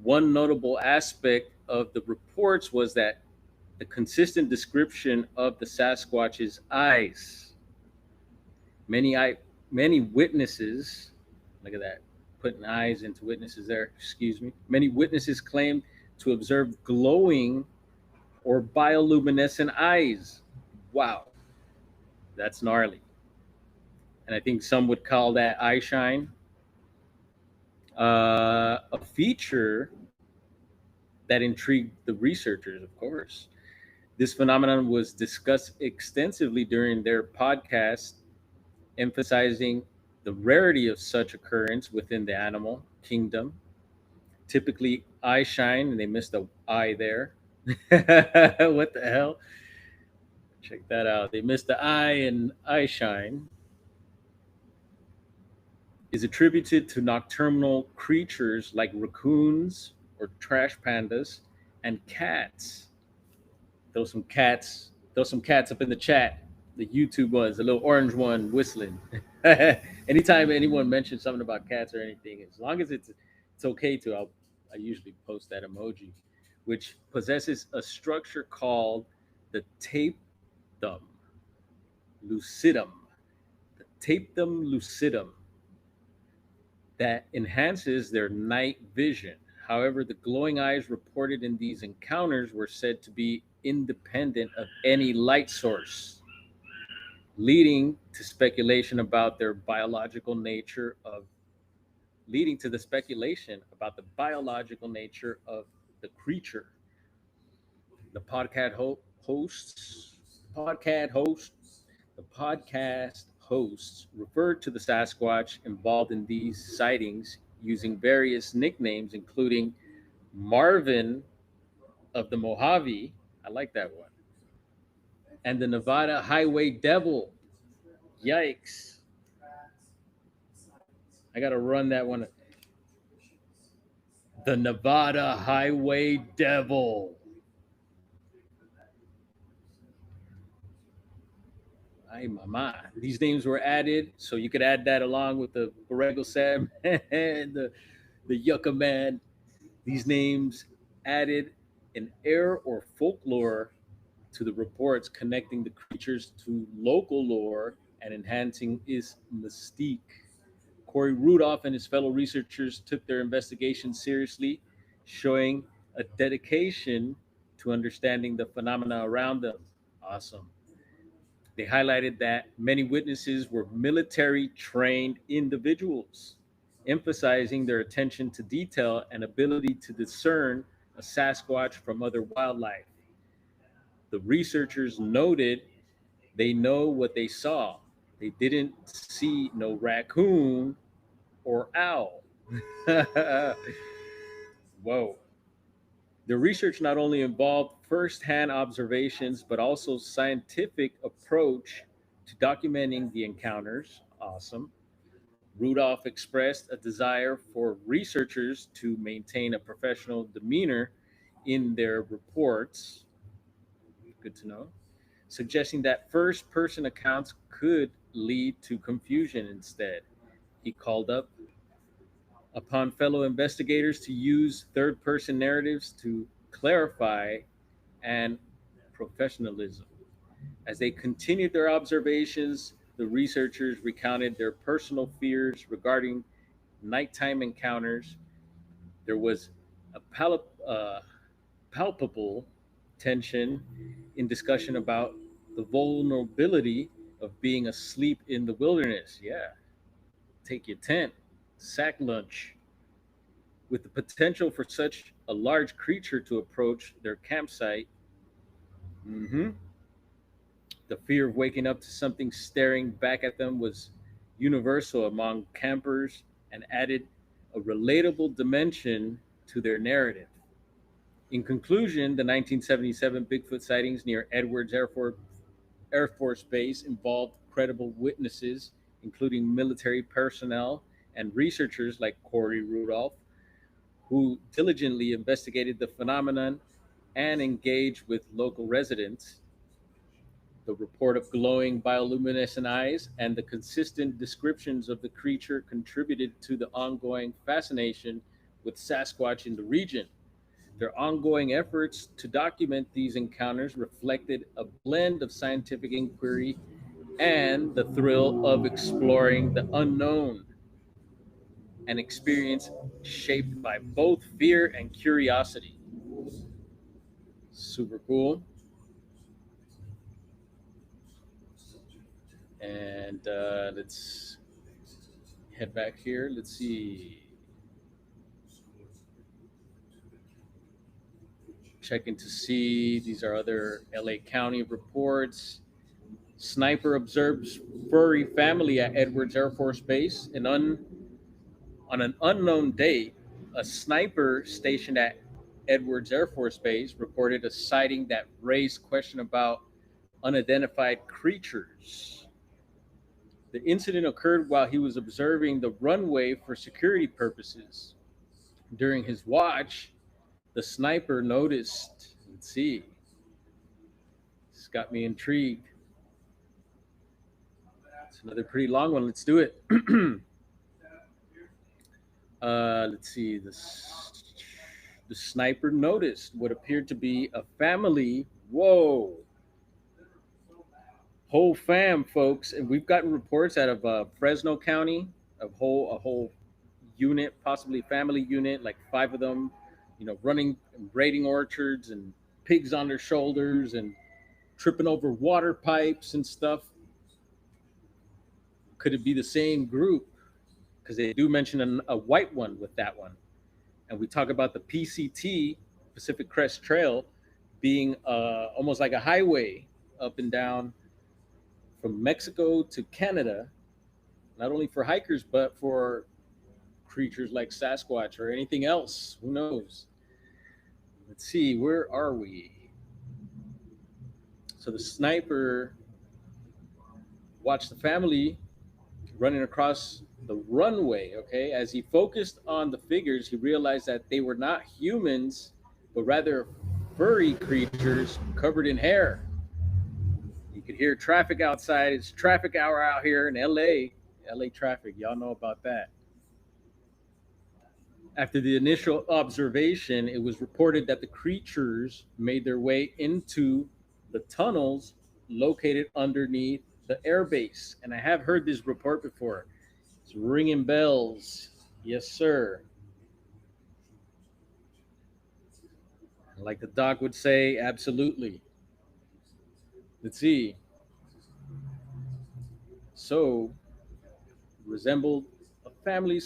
One notable aspect of the reports was that the consistent description of the Sasquatch's eyes. Many eye, many witnesses, look at that, putting eyes into witnesses there. Excuse me. Many witnesses claimed to observe glowing or bioluminescent eyes. Wow, that's gnarly. And I think some would call that eye shine. A feature that intrigued the researchers, of course. This phenomenon was discussed extensively during their podcast, emphasizing the rarity of such occurrence within the animal kingdom. Typically, eye shine, and they missed the eye there. What the hell? Check that out. They missed the eye and eye shine is attributed to nocturnal creatures like raccoons or trash pandas and cats. Throw some cats up in the chat. The YouTube ones, the little orange one whistling. Anytime anyone mentions something about cats or anything, as long as it's okay to, I usually post that emoji, which possesses a structure called the tapetum lucidum. The tapetum lucidum that enhances their night vision. However, the glowing eyes reported in these encounters were said to be independent of any light source, leading to speculation about their biological nature of leading to the speculation about the biological nature of the creature. The podcast hosts referred to the Sasquatch involved in these sightings using various nicknames, including Marvin of the Mojave. I like that one. And the Nevada Highway Devil. Yikes. I got to run that one. The Nevada Highway Devil. Ay, mama. These names were added, so you could add that along with the Borrego Sam and the Yucca Man. These names added an air or folklore to the reports, connecting the creatures to local lore and enhancing its mystique. Corey Rudolph and his fellow researchers took their investigation seriously, showing a dedication to understanding the phenomena around them. Awesome. They highlighted that many witnesses were military trained individuals, emphasizing their attention to detail and ability to discern a Sasquatch from other wildlife. The researchers noted they know what they saw. They didn't see no raccoon or owl. Whoa. The research not only involved firsthand observations, but also scientific approach to documenting the encounters. Awesome. Rudolph expressed a desire for researchers to maintain a professional demeanor in their reports. Good to know. Suggesting that first person accounts could lead to confusion instead. He called up upon fellow investigators to use third person narratives to clarify and professionalism. As they continued their observations, the researchers recounted their personal fears regarding nighttime encounters. There was a palpable tension in discussion about the vulnerability of being asleep in the wilderness. Yeah, take your tent, sack lunch, with the potential for such a large creature to approach their campsite. hmm The fear of waking up to something staring back at them was universal among campers and added a relatable dimension to their narrative. In conclusion, the 1977 Bigfoot sightings near Edwards Air Force Base involved credible witnesses, including military personnel and researchers like Corey Rudolph, who diligently investigated the phenomenon and engaged with local residents. The report of glowing bioluminescent eyes and the consistent descriptions of the creature contributed to the ongoing fascination with Sasquatch in the region. Their ongoing efforts to document these encounters reflected a blend of scientific inquiry and the thrill of exploring the unknown, an experience shaped by both fear and curiosity. Super cool. And let's head back here. Let's see. Checking to see. These are other LA County reports. Sniper observes furry family at Edwards Air Force Base. On an unknown date, a sniper stationed at Edwards Air Force Base reported a sighting that raised question about unidentified creatures. The incident occurred while he was observing the runway for security purposes. During his watch, the sniper noticed, let's see, it's got me intrigued. It's another pretty long one. Let's do it. Let's see. The sniper noticed what appeared to be a family. Whoa. Whole fam, folks. And we've gotten reports out of Fresno County of a whole unit, possibly family unit, like five of them, running and raiding orchards and pigs on their shoulders and tripping over water pipes and stuff. Could it be the same group? Because they do mention a white one with that one. And we talk about the PCT, Pacific Crest Trail, being almost like a highway up and down from Mexico to Canada, not only for hikers, but for creatures like Sasquatch or anything else. Who knows? Let's see, where are we? So the sniper watched the family running across the runway. Okay, as he focused on the figures, he realized that they were not humans, but rather furry creatures covered in hair. You could hear traffic outside. It's traffic hour out here in LA traffic, y'all know about that. After the initial observation, it was reported that the creatures made their way into the tunnels located underneath the airbase. And I have heard this report before. It's ringing bells. Yes, sir. Like the doc would say, absolutely. Let's see. So, resembled a family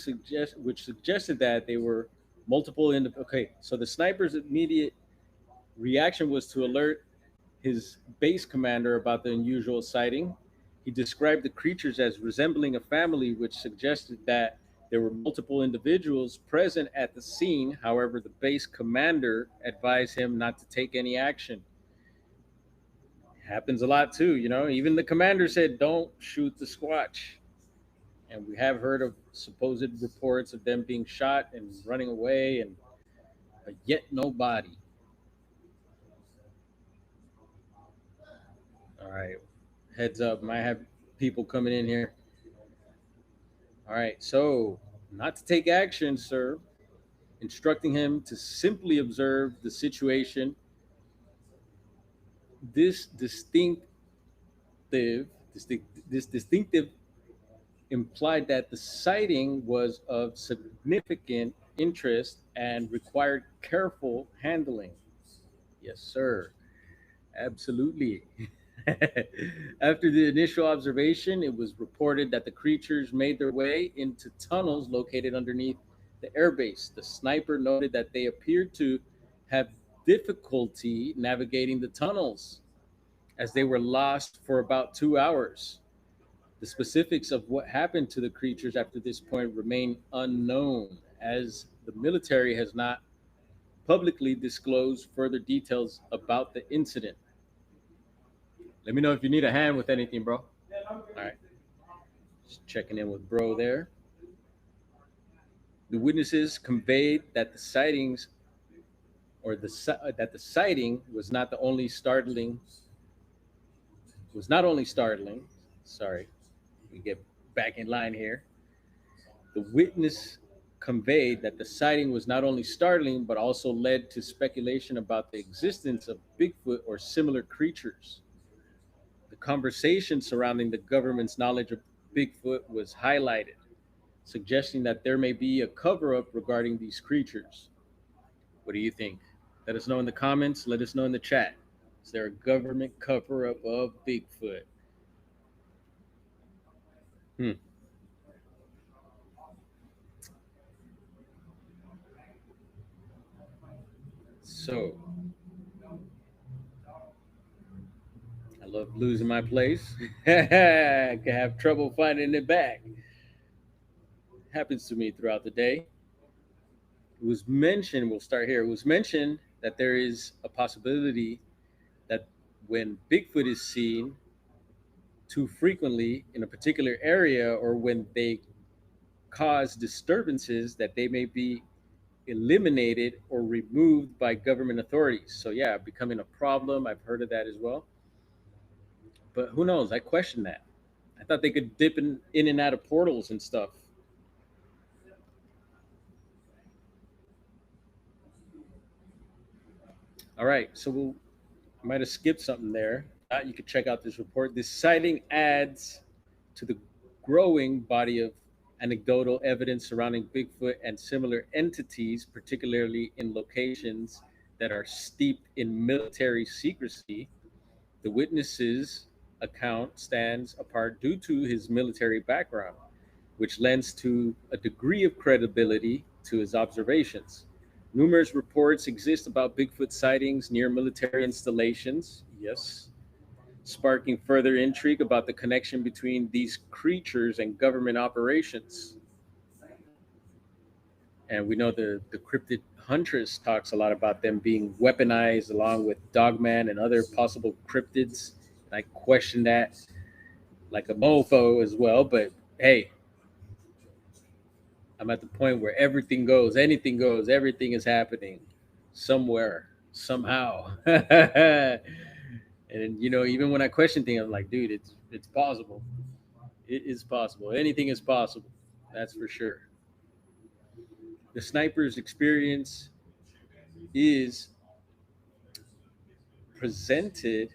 which suggested that they were multiple in the. Okay, so the sniper's immediate reaction was to alert his base commander about the unusual sighting. He described the creatures as resembling a family, which suggested that There were multiple individuals present at the scene. However, the base commander advised him not to take any action. Happens a lot too, you know. Even the commander said, "Don't shoot the Squatch." And we have heard of supposed reports of them being shot and running away, and but yet no body. All right, heads up, might have people coming in here. All right, so not to take action, sir. Instructing him to simply observe the situation. This this distinctive implied that the sighting was of significant interest and required careful handling. Yes, sir. Absolutely. After the initial observation, it was reported that the creatures made their way into tunnels located underneath the airbase. The sniper noted that they appeared to have difficulty navigating the tunnels as they were lost for about 2 hours. The specifics of what happened to the creatures after this point remain unknown, as the military has not publicly disclosed further details about the incident. Let me know if you need a hand with anything, bro. All right, just checking in with bro there. The witnesses conveyed that the sightings that the sighting was not only startling. Sorry, we get back in line here. The witness conveyed that the sighting was not only startling but also led to speculation about the existence of Bigfoot or similar creatures. The conversation surrounding the government's knowledge of Bigfoot was highlighted, suggesting that there may be a cover up regarding these creatures. What do you think? Let us know in the comments. Let us know in the chat. Is there a government cover up of Bigfoot? Hmm. So, I love losing my place. I can have trouble finding it back. Happens to me throughout the day. It was mentioned, we'll start here. It was mentioned that there is a possibility that when Bigfoot is seen too frequently in a particular area, or when they cause disturbances, that they may be eliminated or removed by government authorities. So yeah, becoming a problem. I've heard of that as well. But who knows? I question that. I thought they could dip in and out of portals and stuff. All right, so we'll might have skipped something there. You could check out this report. This sighting adds to the growing body of anecdotal evidence surrounding Bigfoot and similar entities, particularly in locations that are steeped in military secrecy. The witness's account stands apart due to his military background, which lends to a degree of credibility to his observations. Numerous reports exist about Bigfoot sightings near military installations, yes, sparking further intrigue about the connection between these creatures and government operations. And we know the cryptid huntress talks a lot about them being weaponized along with Dogman and other possible cryptids. I question that like a mofo as well, but hey, I'm at the point where everything goes, anything goes, everything is happening somewhere, somehow. And you know, even when I question things, I'm like, dude, it's possible. It is possible. Anything is possible. That's for sure. The sniper's experience is presented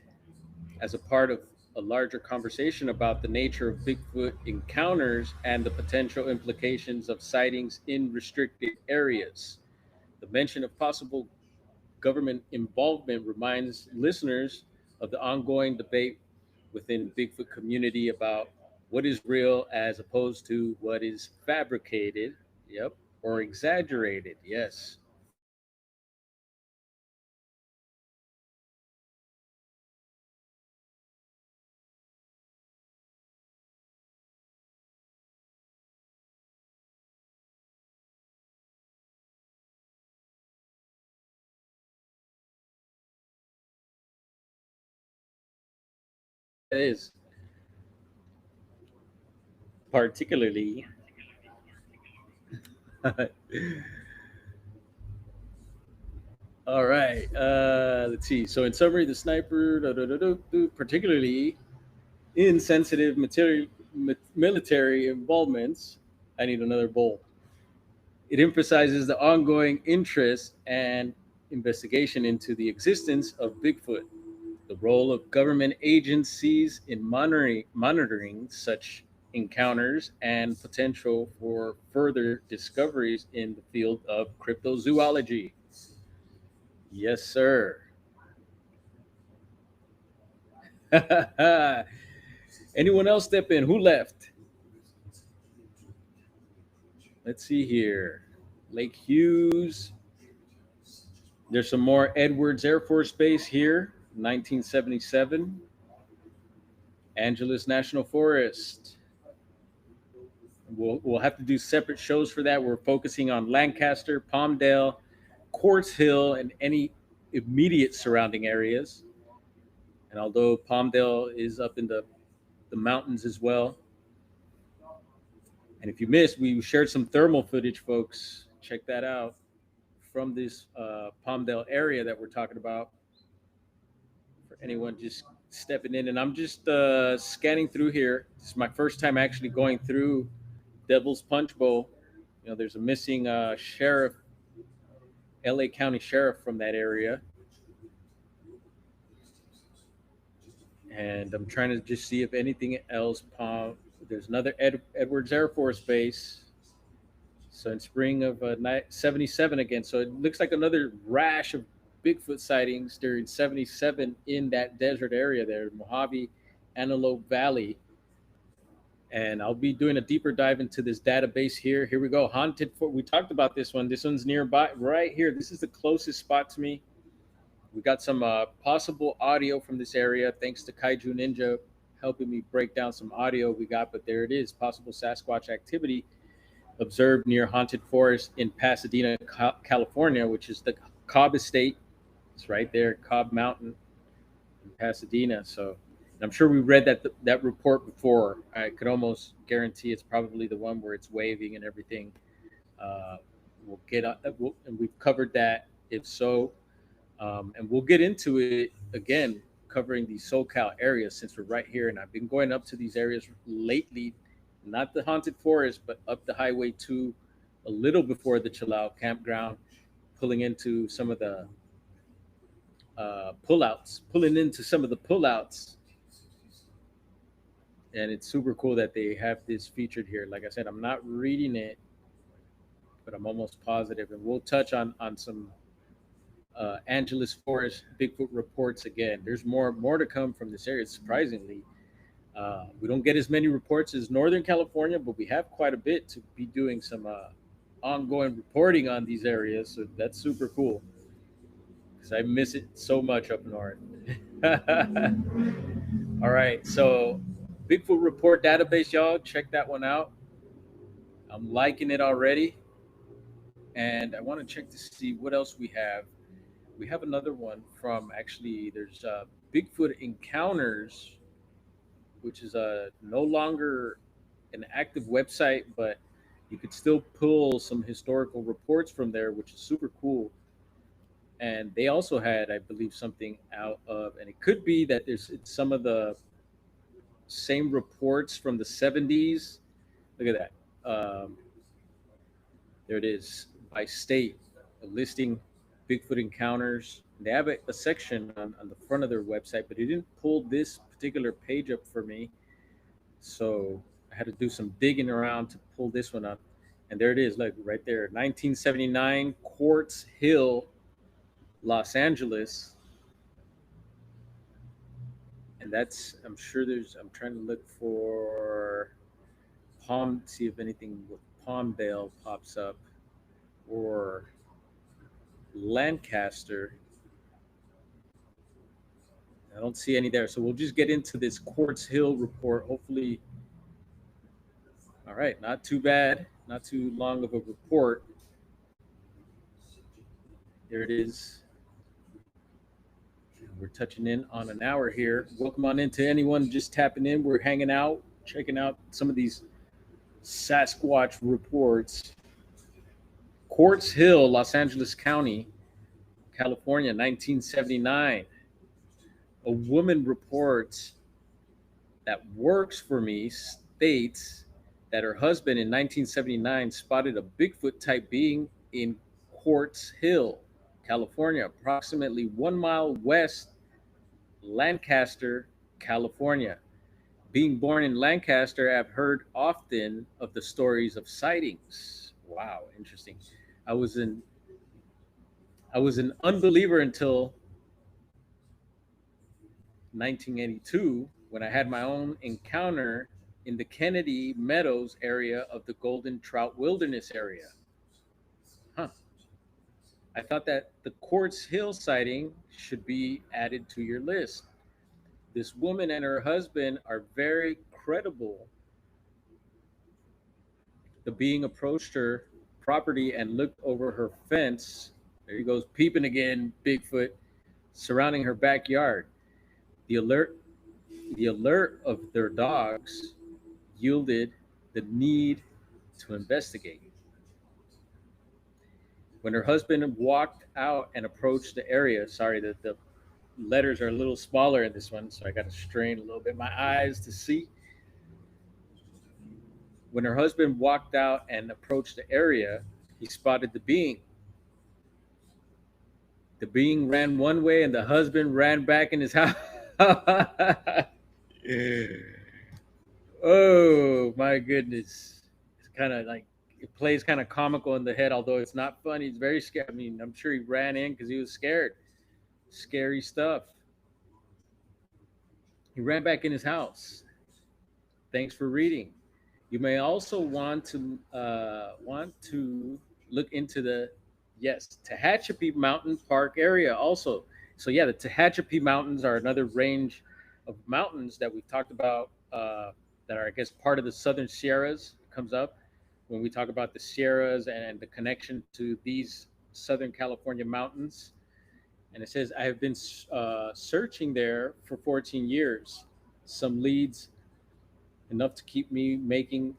as a part of a larger conversation about the nature of Bigfoot encounters and the potential implications of sightings in restricted areas. The mention of possible government involvement reminds listeners of the ongoing debate within Bigfoot community about what is real as opposed to what is fabricated, yep, or exaggerated. Yes. is. Particularly. All right. Let's see. So, in summary, the sniper, particularly insensitive military involvements. I need another bowl. It emphasizes the ongoing interest and investigation into the existence of Bigfoot, the role of government agencies in monitoring such encounters, and potential for further discoveries in the field of cryptozoology. Yes, sir. Anyone else step in? Who left? Let's see here. Lake Hughes. There's some more Edwards Air Force Base here, 1977. Angeles National Forest. We'll have to do separate shows for that. We're focusing on Lancaster, Palmdale, Quartz Hill, and any immediate surrounding areas. And although Palmdale is up in the mountains as well. And if you missed, we shared some thermal footage, folks. Check that out from this Palmdale area that we're talking about. For anyone just stepping in, and I'm just scanning through here. This is my first time actually going through Devil's Punch Bowl. You know, there's a missing sheriff, LA County Sheriff from that area. And I'm trying to just see if anything else. There's another Edwards Air Force Base. So in spring of 77 again. So it looks like another rash of Bigfoot sightings during 77 in that desert area there, Mojave, Antelope Valley. And I'll be doing a deeper dive into this database here. Here we go. Haunted Fort. We talked about this one. This one's nearby, right here. This is the closest spot to me. We got some possible audio from this area, thanks to Kaiju Ninja helping me break down some audio we got. But there it is, possible Sasquatch activity observed near Haunted Forest in Pasadena, California, which is the Cobb Estate. It's right there, Cobb Mountain in Pasadena. So I'm sure we read that report before. I could almost guarantee it's probably the one where it's waving and everything. We'll get and we've covered that. If so, and we'll get into it again, covering the SoCal area since we're right here. And I've been going up to these areas lately, not the Haunted Forest, but up the Highway 2, a little before the Chilau campground, pulling into some of the pulling into some of the pullouts. And it's super cool that they have this featured here. Like I said, I'm not reading it, but I'm almost positive. And we'll touch on some Angeles Forest Bigfoot reports again. There's more to come from this area. Surprisingly, we don't get as many reports as Northern California, but we have quite a bit to be doing some ongoing reporting on these areas. So that's super cool because I miss it so much up north. All right, so Bigfoot report database, y'all, check that one out. I'm liking it already, and I want to check to see what else we have. We have another one from actually. There's Bigfoot Encounters, which is no longer an active website, but you could still pull some historical reports from there, which is super cool. And they also had, I believe, something out of, and it could be that it's some of the same reports from the 70s. Look at that. There it is by state, a listing Bigfoot encounters. They have a section on the front of their website, but it didn't pull this particular page up for me. So I had to do some digging around to pull this one up. And there it is, like right there, 1979, Quartz Hill, Los Angeles. And that's, I'm sure I'm trying to look for see if anything with Palmdale pops up or Lancaster. I don't see any there. So we'll just get into this Quartz Hill report. Hopefully, all right, not too bad. Not too long of a report. There it is. we're touching in on an hour here. Welcome on into anyone just tapping in. We're hanging out, checking out some of these Sasquatch reports. Quartz Hill, Los Angeles County, California, 1979. A woman reports that works for me states that her husband in 1979 spotted a Bigfoot type being in Quartz Hill, California, approximately 1 mile west Lancaster, California. Being born in Lancaster, I've heard often of the stories of sightings. Wow, interesting. I was an I was an unbeliever until 1982 when I had my own encounter in the Kennedy Meadows area of the Golden Trout Wilderness area. Huh. I thought that the Quartz Hill sighting should be added to your list. This woman and her husband are very credible. The being approached her property and looked over her fence. There he goes, peeping again, Bigfoot, surrounding her backyard. The alert, the alert of their dogs yielded the need to investigate. When her husband walked out and approached the area, sorry that the letters are a little smaller in this one, so I got to strain a little bit my eyes to see. When her husband walked out and approached the area, he spotted the being. The being ran one way and the husband ran back in his house. Oh my goodness. It's kind of like it plays kind of comical in the head, although it's not funny. It's very scary. I mean, I'm sure he ran in because he was scared. Scary stuff. He ran back in his house. Thanks for reading. You may also want to look into the Tehachapi Mountain Park area also. So yeah, the Tehachapi Mountains are another range of mountains that we've talked about that are, I guess, part of the Southern Sierras. It comes up when we talk about the Sierras and the connection to these Southern California mountains. And it says, I have been searching there for 14 years. Some leads enough to keep me making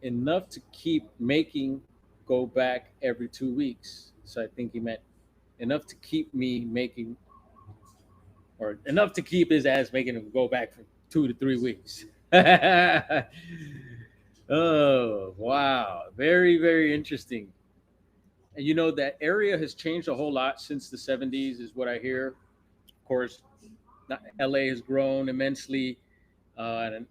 enough to keep making go back every 2 weeks. So I think he meant enough to keep me making, or enough to keep his ass making him go back for 2 to 3 weeks. Oh, wow. Very, very interesting. And you know, that area has changed a whole lot since the 70s, is what I hear. Of course, LA has grown immensely. And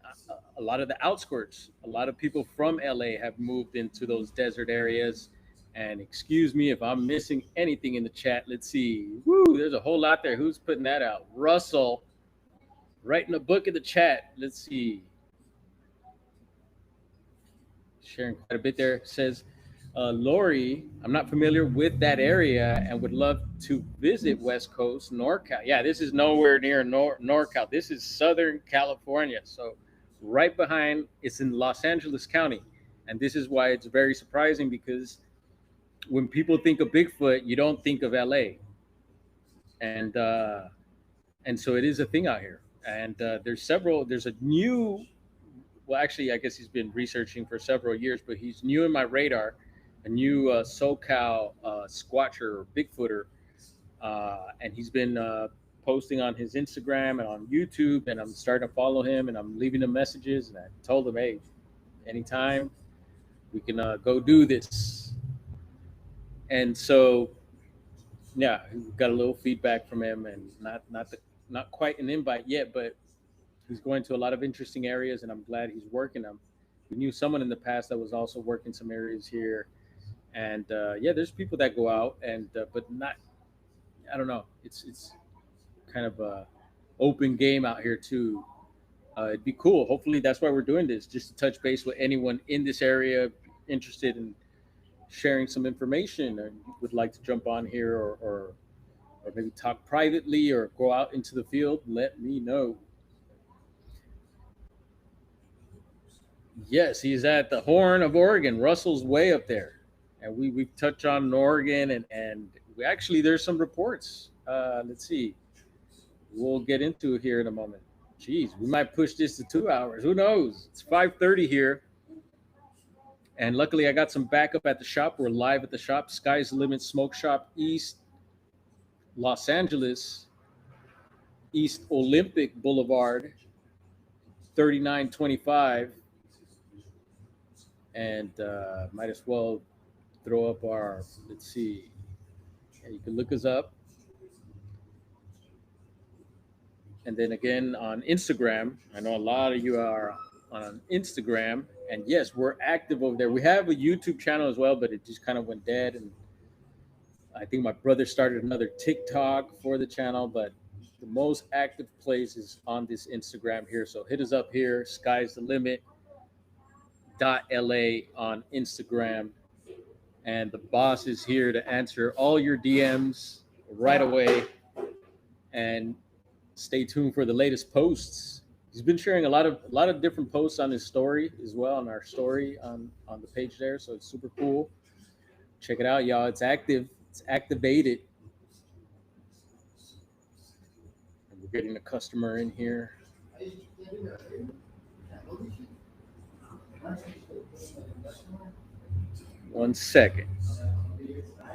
a lot of the outskirts, a lot of people from LA have moved into those desert areas. And excuse me if I'm missing anything in the chat. Let's see. Woo, there's a whole lot there. Who's putting that out? Russell, writing a book in the chat. Let's see. Sharing quite a bit there. Says, Lori, I'm not familiar with that area and would love to visit West Coast, NorCal. Yeah, this is nowhere near NorCal. This is Southern California. So right behind, it's in Los Angeles County. And this is why it's very surprising, because when people think of Bigfoot, you don't think of LA. And so it is a thing out here. And there's a new, well, actually, I guess he's been researching for several years, but he's new in my radar, a new SoCal squatcher or Bigfooter. And he's been posting on his Instagram and on YouTube, and I'm starting to follow him, and I'm leaving him messages. And I told him, hey, anytime we can go do this. And so, yeah, we got a little feedback from him, and not quite an invite yet, but he's going to a lot of interesting areas, and I'm glad he's working them. We knew someone in the past that was also working some areas here, and yeah, there's people that go out, and but not. I don't know. It's kind of a open game out here too. It'd be cool. Hopefully, that's why we're doing this, just to touch base with anyone in this area interested in sharing some information, or would like to jump on here, or maybe talk privately, or go out into the field. Let me know. Yes, he's at the Horn of Oregon. Russell's way up there, and we've touched on Oregon, and we actually, there's some reports. Let's see. we'll get into it here in a moment. Jeez, we might push this to 2 hours. Who knows? It's 5:30 here. And luckily, I got some backup at the shop. We're live at the shop, Sky's the Limit Smoke Shop, East Los Angeles, East Olympic Boulevard, 3925. And might as well throw up our, let's see, yeah, you can look us up. And then again on Instagram. I know a lot of you are on Instagram. And yes, we're active over there. We have a YouTube channel as well, but it just kind of went dead. And I think my brother started another TikTok for the channel, but the most active place is on this Instagram here. So hit us up here, Sky's the Limit .la on Instagram. And the boss is here to answer all your DMs right away. And stay tuned for the latest posts. He's been sharing a lot of different posts on his story as well, on our story on the page there. So it's super cool. Check it out, y'all. It's active. It's activated. And we're getting a customer in here. One second.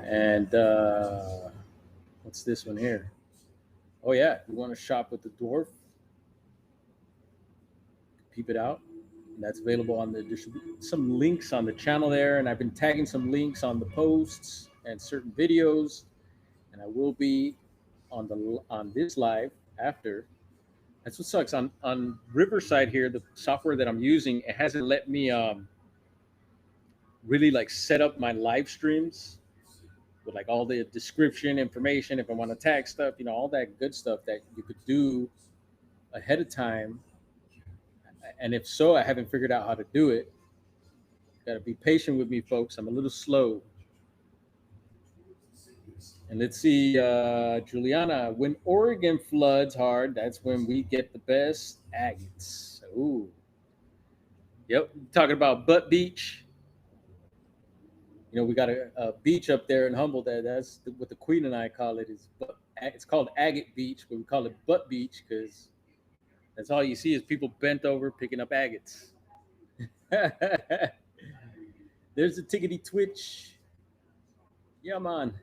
And what's this one here? Oh yeah, you want to shop with the dwarf? Peep it out. And that's available on the some links on the channel there, and I've been tagging some links on the posts and certain videos, and I will be on this live after. That's what sucks on Riverside here. The software that I'm using, it hasn't let me really like set up my live streams with like all the description information. If I want to tag stuff, all that good stuff that you could do ahead of time. And if so, I haven't figured out how to do it. Got to be patient with me, folks. I'm a little slow. And let's see, Juliana. When Oregon floods hard, that's when we get the best agates. Ooh. Yep. Talking about Butt Beach. We got a beach up there in Humboldt. That's what the Queen and I call it. It's called Agate Beach, but we call it Butt Beach because that's all you see is people bent over picking up agates. There's the tickety twitch. Yeah, man.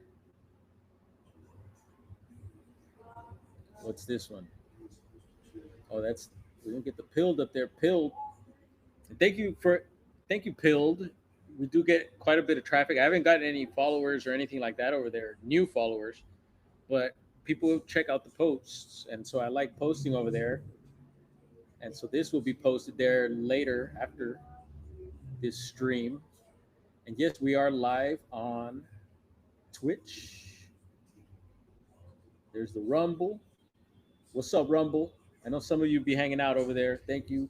What's this one? Oh, we didn't get the pilled up there. Pilled. Thank you, pilled. We do get quite a bit of traffic. I haven't gotten any followers or anything like that over there, new followers, but people check out the posts, and so I like posting over there. And so this will be posted there later after this stream. And yes, we are live on Twitch. There's the Rumble. What's up, Rumble? I know some of you be hanging out over there. Thank you.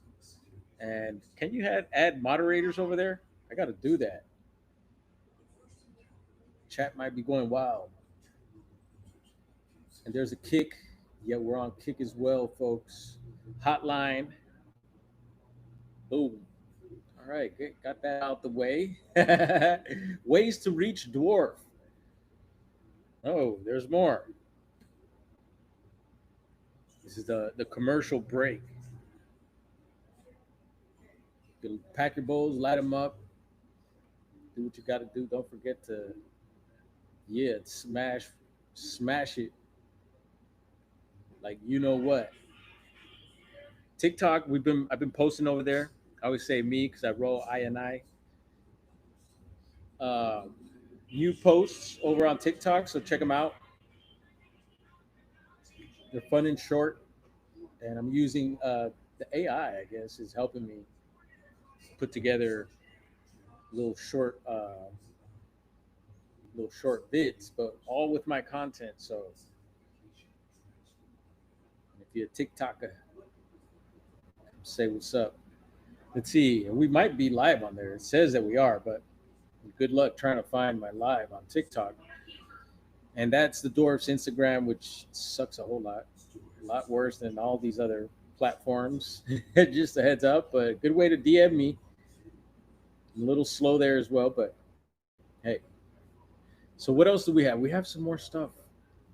And can you add moderators over there? I got to do that. Chat might be going wild. And there's a Kick. Yeah, we're on Kick as well, folks. Hotline. Boom. All right, good. Got that out the way. Ways to reach dwarf. Oh, there's more. This is the commercial break. You can pack your bowls, light them up, do what you got to do. Don't forget to, smash it. Like you know what. TikTok, I've been posting over there. I always say me because I roll I and I. New posts over on TikTok, so check them out. They're fun and short, and I'm using the AI. I guess is helping me put together little short vids, but all with my content. So if you're a TikToker, say what's up. Let's see. We might be live on there. It says that we are, but good luck trying to find my live on TikTok. And that's the Dwarf's Instagram, which sucks a whole lot. A lot worse than all these other platforms. Just a heads up, but good way to DM me. I'm a little slow there as well, but hey. So what else do we have? We have some more stuff.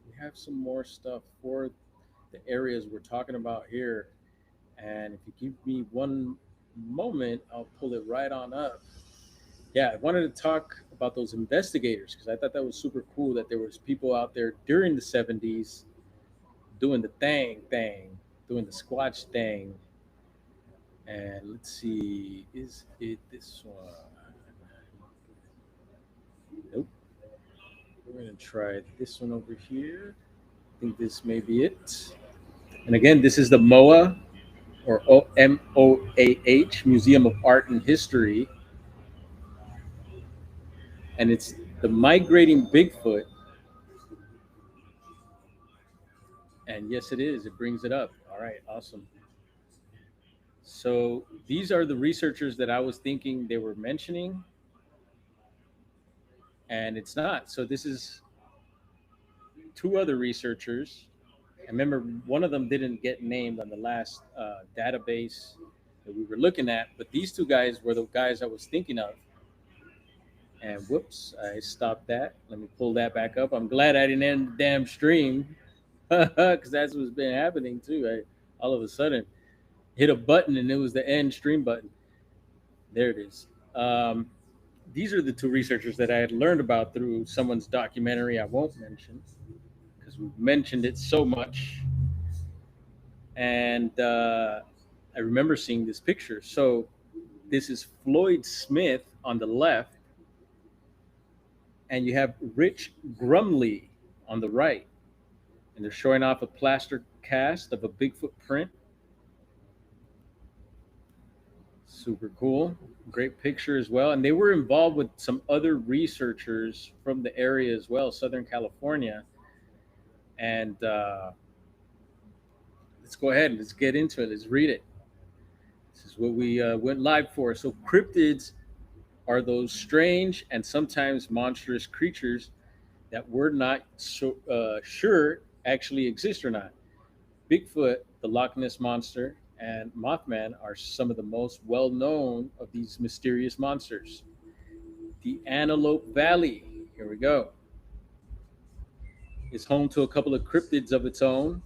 We have some more stuff for the areas we're talking about here. And if you give me one moment, I'll pull it right on up. Yeah, I wanted to talk about those investigators because I thought that was super cool that there was people out there during the 70s doing the doing the Squatch thing. And let's see, is it this one? Nope. We're gonna try this one over here. I think this may be it. And again, this is the MOA, or MOAH, Museum of Art and History, and it's the migrating Bigfoot. And yes, it is. It brings it up. All right, awesome. So these are the researchers that I was thinking they were mentioning, and it's not. So this is two other researchers. I remember one of them didn't get named on the last database that we were looking at, but these two guys were the guys I was thinking of. And whoops, I stopped that. Let me pull that back up. I'm glad I didn't end the damn stream because that's what's been happening too. All of a sudden hit a button and it was the end stream button. There it is. These are the two researchers that I had learned about through someone's documentary I won't mention because we've mentioned it so much. And I remember seeing this picture. So this is Floyd Smith on the left, and you have Rich Grumley on the right. And they're showing off a plaster cast of a Bigfoot print. Super cool. Great picture as well. And they were involved with some other researchers from the area as well, Southern California. And let's go ahead and let's get into it. Let's read it. This is what we went live for. So, cryptids are those strange and sometimes monstrous creatures that we're not sure actually exist or not. Bigfoot, the Loch Ness Monster, and Mothman are some of the most well known of these mysterious monsters. The Antelope Valley, here we go, is home to a couple of cryptids of its own,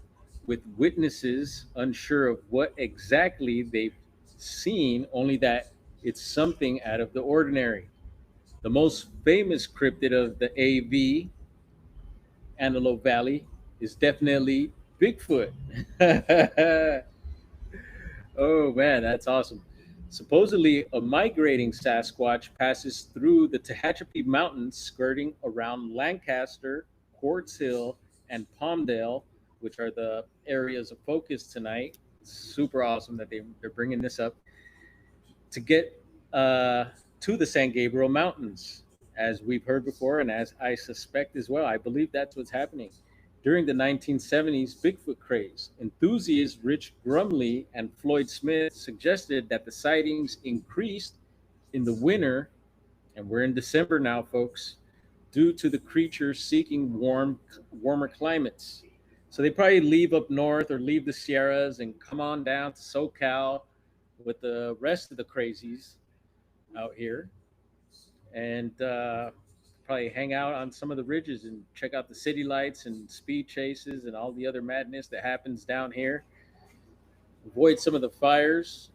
with witnesses unsure of what exactly they've seen, only that it's something out of the ordinary. The most famous cryptid of the AV, Antelope Valley, is definitely Bigfoot. Oh man, that's awesome. Supposedly, a migrating Sasquatch passes through the Tehachapi Mountains, skirting around Lancaster, Quartz Hill, and Palmdale, which are the areas of focus tonight. Super awesome that they're bringing this up to get to the San Gabriel Mountains, as we've heard before, and as I suspect as well. I believe that's what's happening. During the 1970s Bigfoot craze, enthusiasts Rich Grumley and Floyd Smith suggested that the sightings increased in the winter, and we're in December now, folks, due to the creatures seeking warmer climates. So they probably leave up north or leave the Sierras and come on down to SoCal with the rest of the crazies out here, and probably hang out on some of the ridges and check out the city lights and speed chases and all the other madness that happens down here. Avoid some of the fires.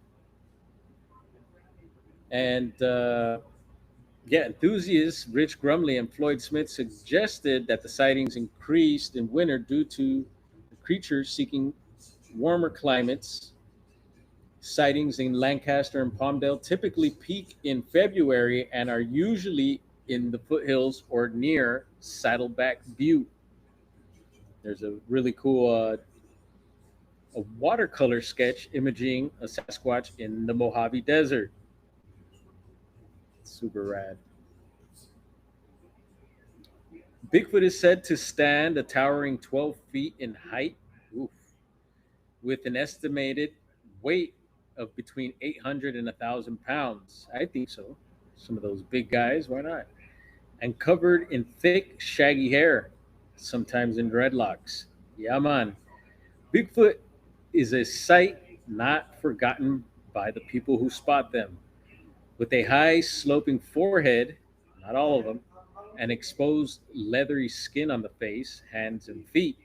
And yeah, enthusiasts Rich Grumley and Floyd Smith suggested that the sightings increased in winter due to the creatures seeking warmer climates. Sightings in Lancaster and Palmdale typically peak in February and are usually in the foothills or near Saddleback Butte. There's a really cool a watercolor sketch imaging a Sasquatch in the Mojave Desert. Super rad. Bigfoot is said to stand a towering 12 feet in height, oof, with an estimated weight of between 800 and 1,000 pounds. I think so. Some of those big guys, why not? And covered in thick, shaggy hair, sometimes in dreadlocks. Yeah, man. Bigfoot is a sight not forgotten by the people who spot them. With a high, sloping forehead, not all of them, and exposed leathery skin on the face, hands, and feet.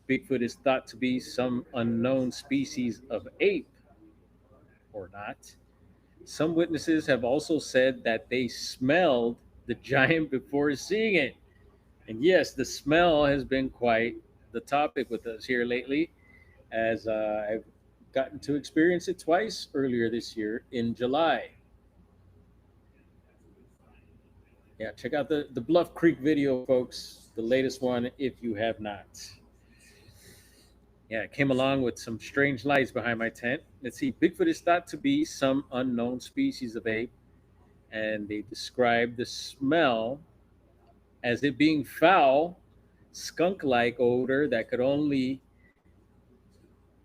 Bigfoot is thought to be some unknown species of ape or not. Some witnesses have also said that they smelled the giant before seeing it. And yes, the smell has been quite the topic with us here lately, as I've gotten to experience it twice earlier this year in July. Yeah, check out the Bluff Creek video, folks, the latest one if you have not. Yeah, it came along with some strange lights behind my tent. Let's see, Bigfoot is thought to be some unknown species of ape, and they describe the smell as it being foul, skunk like odor that could only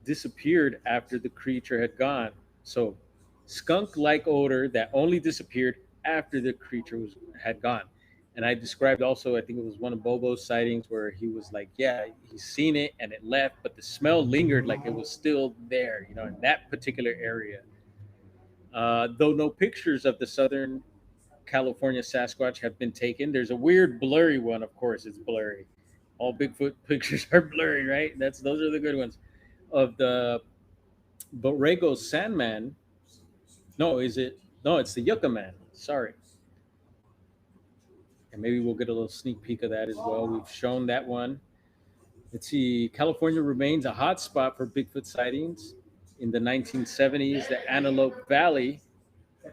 disappeared after the creature had gone. So, skunk like odor that only disappeared after the creature had gone. And I described also, I think it was one of Bobo's sightings where he was like, yeah, he's seen it and it left, but the smell lingered like it was still there, in that particular area. Though no pictures of the southern California Sasquatch have been taken, there's a weird blurry one, of course, it's blurry. All Bigfoot pictures are blurry, right? Those are the good ones. Of the Borrego Sandman. No, is it? No, it's the Yucca Man. Sorry. And maybe we'll get a little sneak peek of that as well. We've shown that one. Let's see. California remains a hot spot for Bigfoot sightings. In the 1970s, the Antelope Valley, we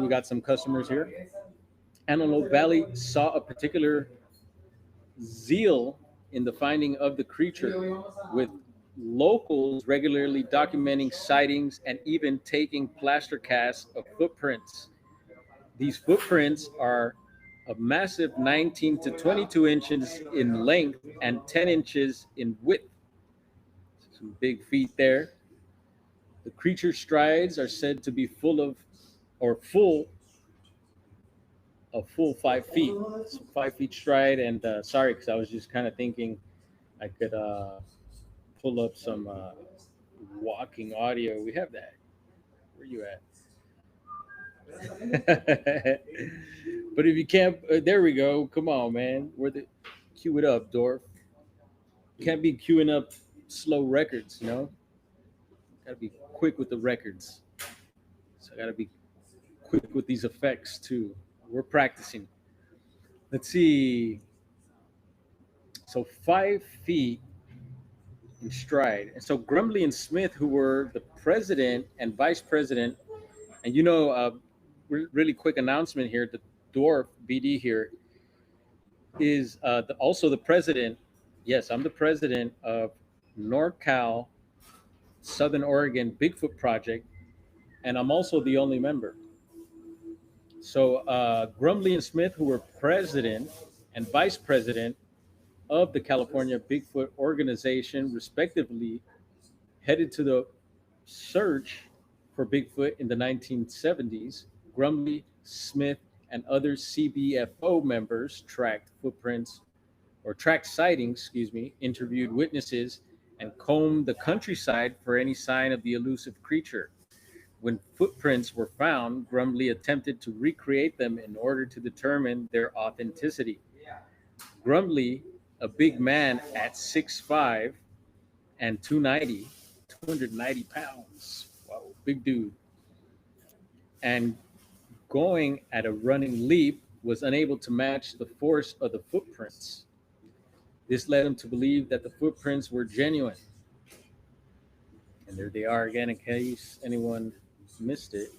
got some customers here. Antelope Valley saw a particular zeal in the finding of the creature, with locals regularly documenting sightings and even taking plaster casts of footprints. These footprints are a massive 19 to 22 inches in length and 10 inches in width. Some big feet there. The creature's strides are said to be full a full 5 feet. So 5 feet stride. And sorry, because I was just kind of thinking I could pull up some walking audio. We have that. Where you at? But if you can't, there we go. Come on, man. Cue it up, Dorf. Can't be queuing up slow records. Gotta be quick with the records. So I gotta be quick with these effects too. We're practicing. Let's see. So 5 feet in stride. And so Grumley and Smith, who were the president and vice president, and really quick announcement here: the Dwarf BD here is also the president. Yes, I'm the president of NorCal Southern Oregon Bigfoot Project, and I'm also the only member. So Grumley and Smith, who were president and vice president of the California Bigfoot Organization, respectively, headed to the search for Bigfoot in the 1970s. Grumley, Smith, and other CBFO members tracked sightings, interviewed witnesses, and combed the countryside for any sign of the elusive creature. When footprints were found, Grumley attempted to recreate them in order to determine their authenticity. Grumley, a big man at 6'5" and 290 pounds. Wow, big dude. And going at a running leap, was unable to match the force of the footprints. This led him to believe that the footprints were genuine. And there they are again, in case anyone missed it.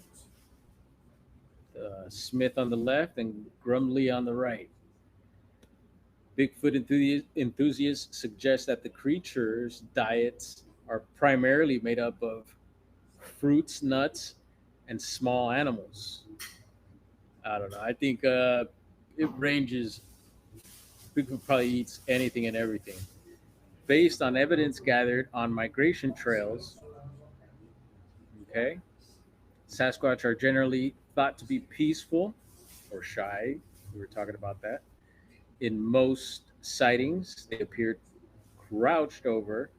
Smith on the left and Grumley on the right. Bigfoot enthusiasts suggest that the creature's diets are primarily made up of fruits, nuts, and small animals. I don't know. I think it ranges. Bigfoot probably eats anything and everything. Based on evidence gathered on migration trails, okay, Sasquatch are generally thought to be peaceful or shy. We were talking about that. In most sightings, they appeared crouched over,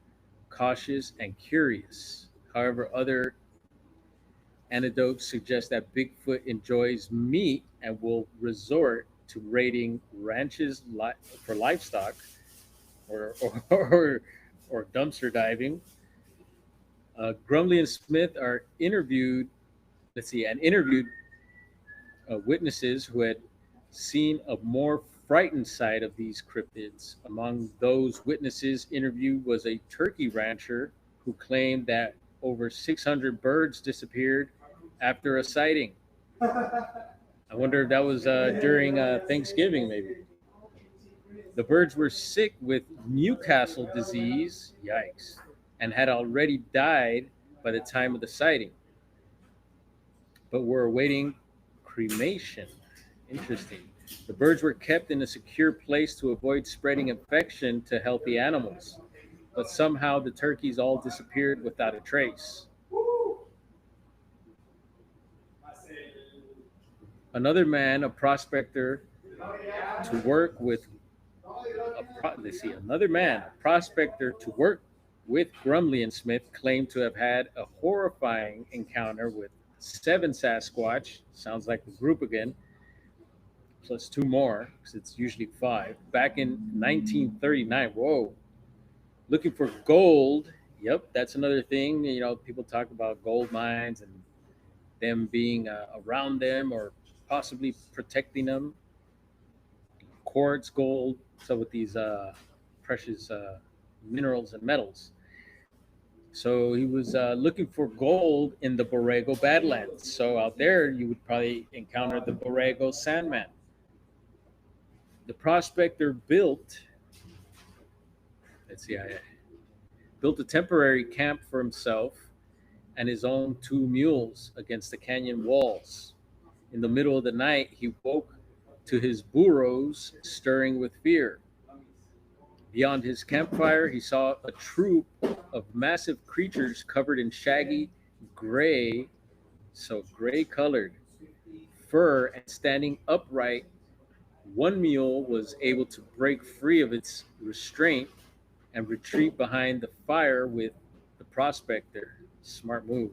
cautious, and curious. However, other anecdotes suggest that Bigfoot enjoys meat and will resort to raiding ranches for livestock, or or dumpster diving. Grumley and Smith are interviewed. Let's see, and interviewed witnesses who had seen a more frightened side of these cryptids. Among those witnesses interviewed was a turkey rancher who claimed that over 600 birds disappeared after a sighting. I wonder if that was during Thanksgiving, maybe. The birds were sick with Newcastle disease, yikes, and had already died by the time of the sighting, but were awaiting cremation. Interesting. The birds were kept in a secure place to avoid spreading infection to healthy animals, but somehow the turkeys all disappeared without a trace. Another man, a prospector, to work with let's see, another man, a prospector to work with Grumley and Smith, claimed to have had a horrifying encounter with 7 Sasquatch. Sounds like the group again, plus 2 more, because it's usually 5. Back in 1939. Whoa. Looking for gold. Yep, that's another thing. You know, people talk about gold mines and them being around them or possibly protecting them. Quartz, gold, so with these precious minerals and metals. So he was looking for gold in the Borrego Badlands. So out there, you would probably encounter the Borrego Sandman. The prospector let's see, built a temporary camp for himself and his own 2 mules against the canyon walls. In the middle of the night, he woke to his burros stirring with fear. Beyond his campfire, he saw a troop of massive creatures covered in shaggy gray, so gray colored fur and standing upright. One mule was able to break free of its restraint and retreat behind the fire with the prospector. Smart move.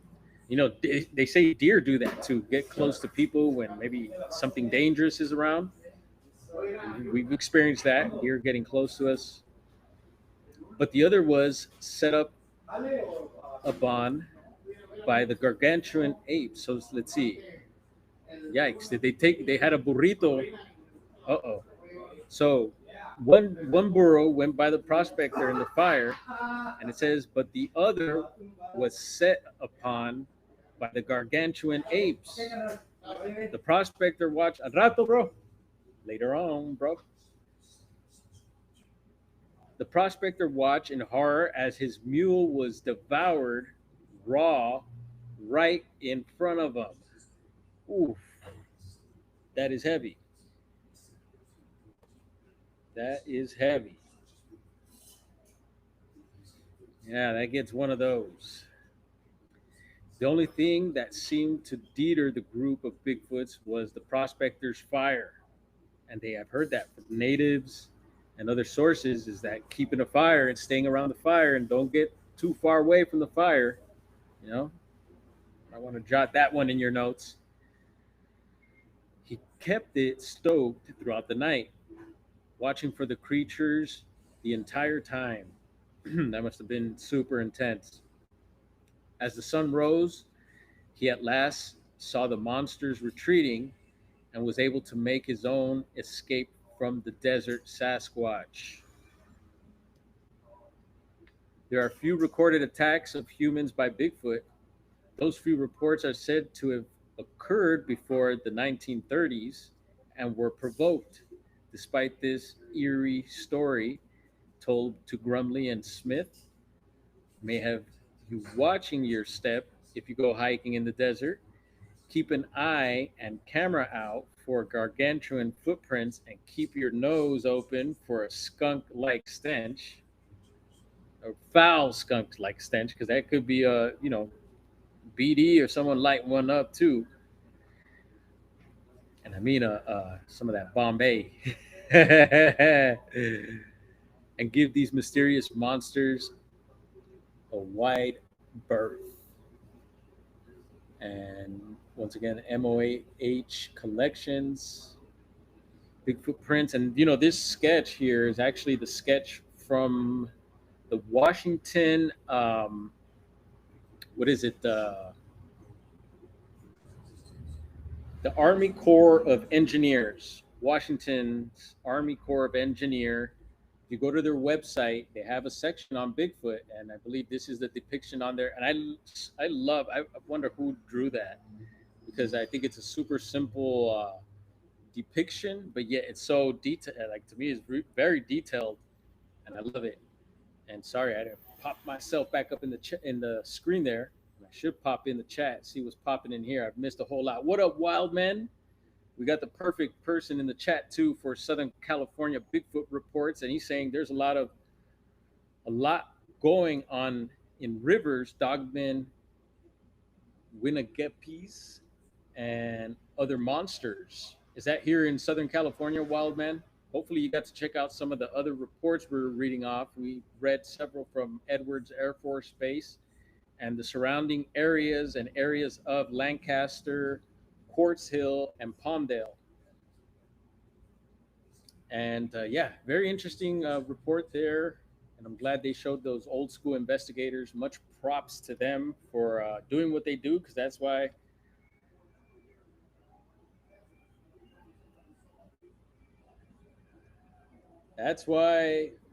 You know, they say deer do that too. Get close to people when maybe something dangerous is around. We've experienced that. Deer getting close to us. But the other was set up upon by the gargantuan apes. So let's see. Yikes! Did they take? They had a burrito. Uh oh. So one burro went by the prospector in the fire, and it says, but the other was set upon by the gargantuan apes. The prospector watched a rato, bro. Later on, bro. The prospector watched in horror as his mule was devoured raw right in front of him. Oof, that is heavy. That is heavy. Yeah, that gets one of those. The only thing that seemed to deter the group of Bigfoots was the prospector's fire. And they have heard that from natives and other sources, is that keeping a fire and staying around the fire and don't get too far away from the fire. You know, I want to jot that one in your notes. He kept it stoked throughout the night, watching for the creatures the entire time. That must have been super intense. As the sun rose, he at last saw the monsters retreating and was able to make his own escape from the desert Sasquatch. There are few recorded attacks of humans by Bigfoot. Those few reports are said to have occurred before the 1930s and were provoked. Despite this eerie story told to Grumley and Smith, may have you watching your step if you go hiking in the desert. Keep an eye and camera out for gargantuan footprints and keep your nose open for a skunk like stench, a foul skunk like stench, because that could be a, BD or someone lighting one up too. And I mean some of that Bombay. And give these mysterious monsters a wide berth. And once again, MOH collections, Bigfoot prints. And this sketch here is actually the sketch from the Washington, what is it? The Army Corps of Engineers, Washington's Army Corps of Engineer. If you go to their website, they have a section on Bigfoot, and I believe this is the depiction on there. And I wonder who drew that, because I think it's a super simple depiction, but yet it's so detailed. Like, to me, it's very detailed, and I love it. And sorry, I didn't pop myself back up in the screen there. I should pop in the chat, see what's popping in here. I've missed a whole lot. What up, wild men? We got the perfect person in the chat too for Southern California Bigfoot reports, and he's saying there's a lot going on in rivers, dogmen, Winagepis, and other monsters. Is that here in Southern California, wild man? Hopefully you got to check out some of the other reports we were reading off. We read several from Edwards Air Force Base and the surrounding areas and areas of Lancaster, Quartz Hill, and Palmdale. And yeah, very interesting report there. And I'm glad they showed those old school investigators. Much props to them for doing what they do, because that's why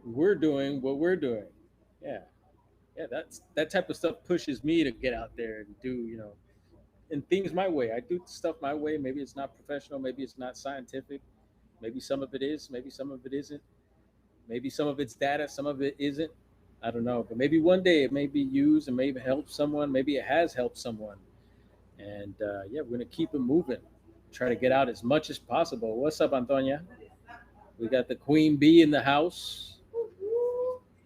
we're doing what we're doing. Yeah. Yeah, that type of stuff pushes me to get out there and do, and things my way. I do stuff my way. Maybe it's not professional, maybe it's not scientific, maybe some of it is, maybe some of it isn't, maybe some of it's data, some of it isn't. I don't know, but maybe one day it may be used and maybe help someone. Maybe it has helped someone. And yeah, we're gonna keep it moving. Try to get out as much as possible. What's up, Antonia? We got the queen bee in the house.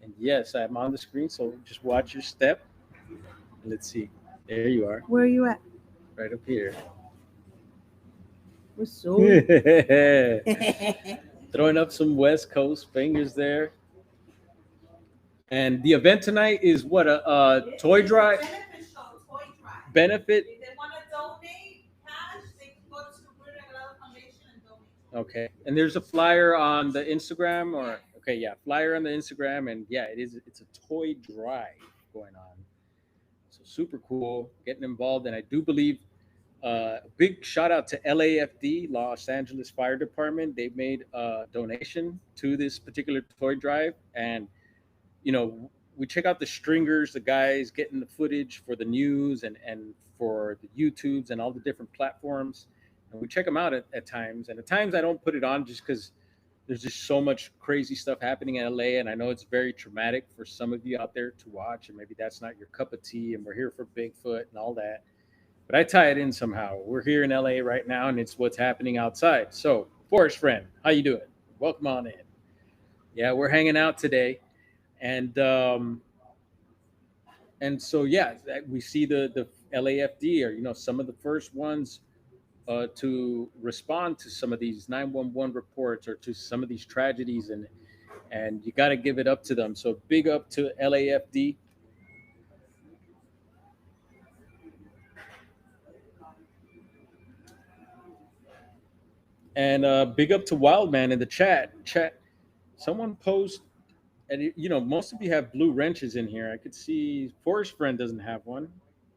And yes, I'm on the screen, so just watch your step. Let's see. There you are. Where are you at? Right up here. We're so throwing up some West Coast fingers there. And the event tonight is what, a toy drive? Benefit. If they want to donate cash, they can go to Super Foundation and donate. Okay. And there's a flyer on the Instagram, or okay, yeah, flyer on the Instagram, and yeah, it's a toy drive going on. So super cool, getting involved. And I do believe big shout out to LAFD, Los Angeles Fire Department. They made a donation to this particular toy drive, and we check out the stringers, the guys getting the footage for the news and for the YouTubes and all the different platforms, and we check them out at times. And at times I don't put it on just because there's just so much crazy stuff happening in LA, and I know it's very traumatic for some of you out there to watch, and maybe that's not your cup of tea, and we're here for Bigfoot and all that. But I tie it in somehow. We're here in LA right now, and it's what's happening outside. So, Forest Friend, how you doing? Welcome on in. Yeah, we're hanging out today, and so yeah, we see the LAFD are some of the first ones to respond to some of these 911 reports or to some of these tragedies, and you got to give it up to them. So big up to LAFD. And big up to Wildman in the chat. Someone post, and most of you have blue wrenches in here. I could see Forest Friend doesn't have one.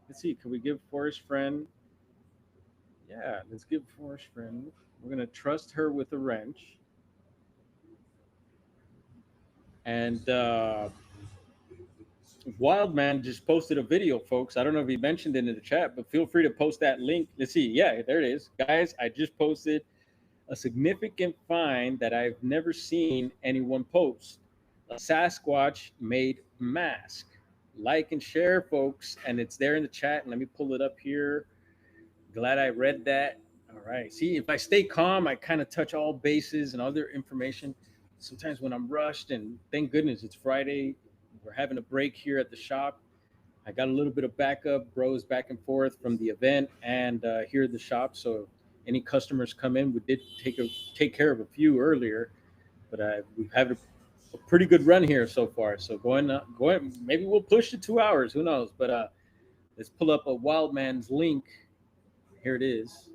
Let's see, can we give Forest Friend? Yeah, let's give Forest Friend. We're gonna trust her with a wrench. And Wildman just posted a video, folks. I don't know if he mentioned it in the chat, but feel free to post that link. Let's see. Yeah, there it is, guys. I just posted a significant find that I've never seen anyone post. A Sasquatch made mask. Like and share, folks, and it's there in the chat. And let me pull it up here. Glad I read that. All right. See, if I stay calm, I kind of touch all bases and other information. Sometimes when I'm rushed, and thank goodness it's Friday, we're having a break here at the shop. I got a little bit of backup, bros back and forth from the event and here at the shop. So any customers come in, we did take care of a few earlier, but we've had a pretty good run here so far. So going, maybe we'll push to 2 hours. Who knows? But let's pull up a Wildman's link. Here it is.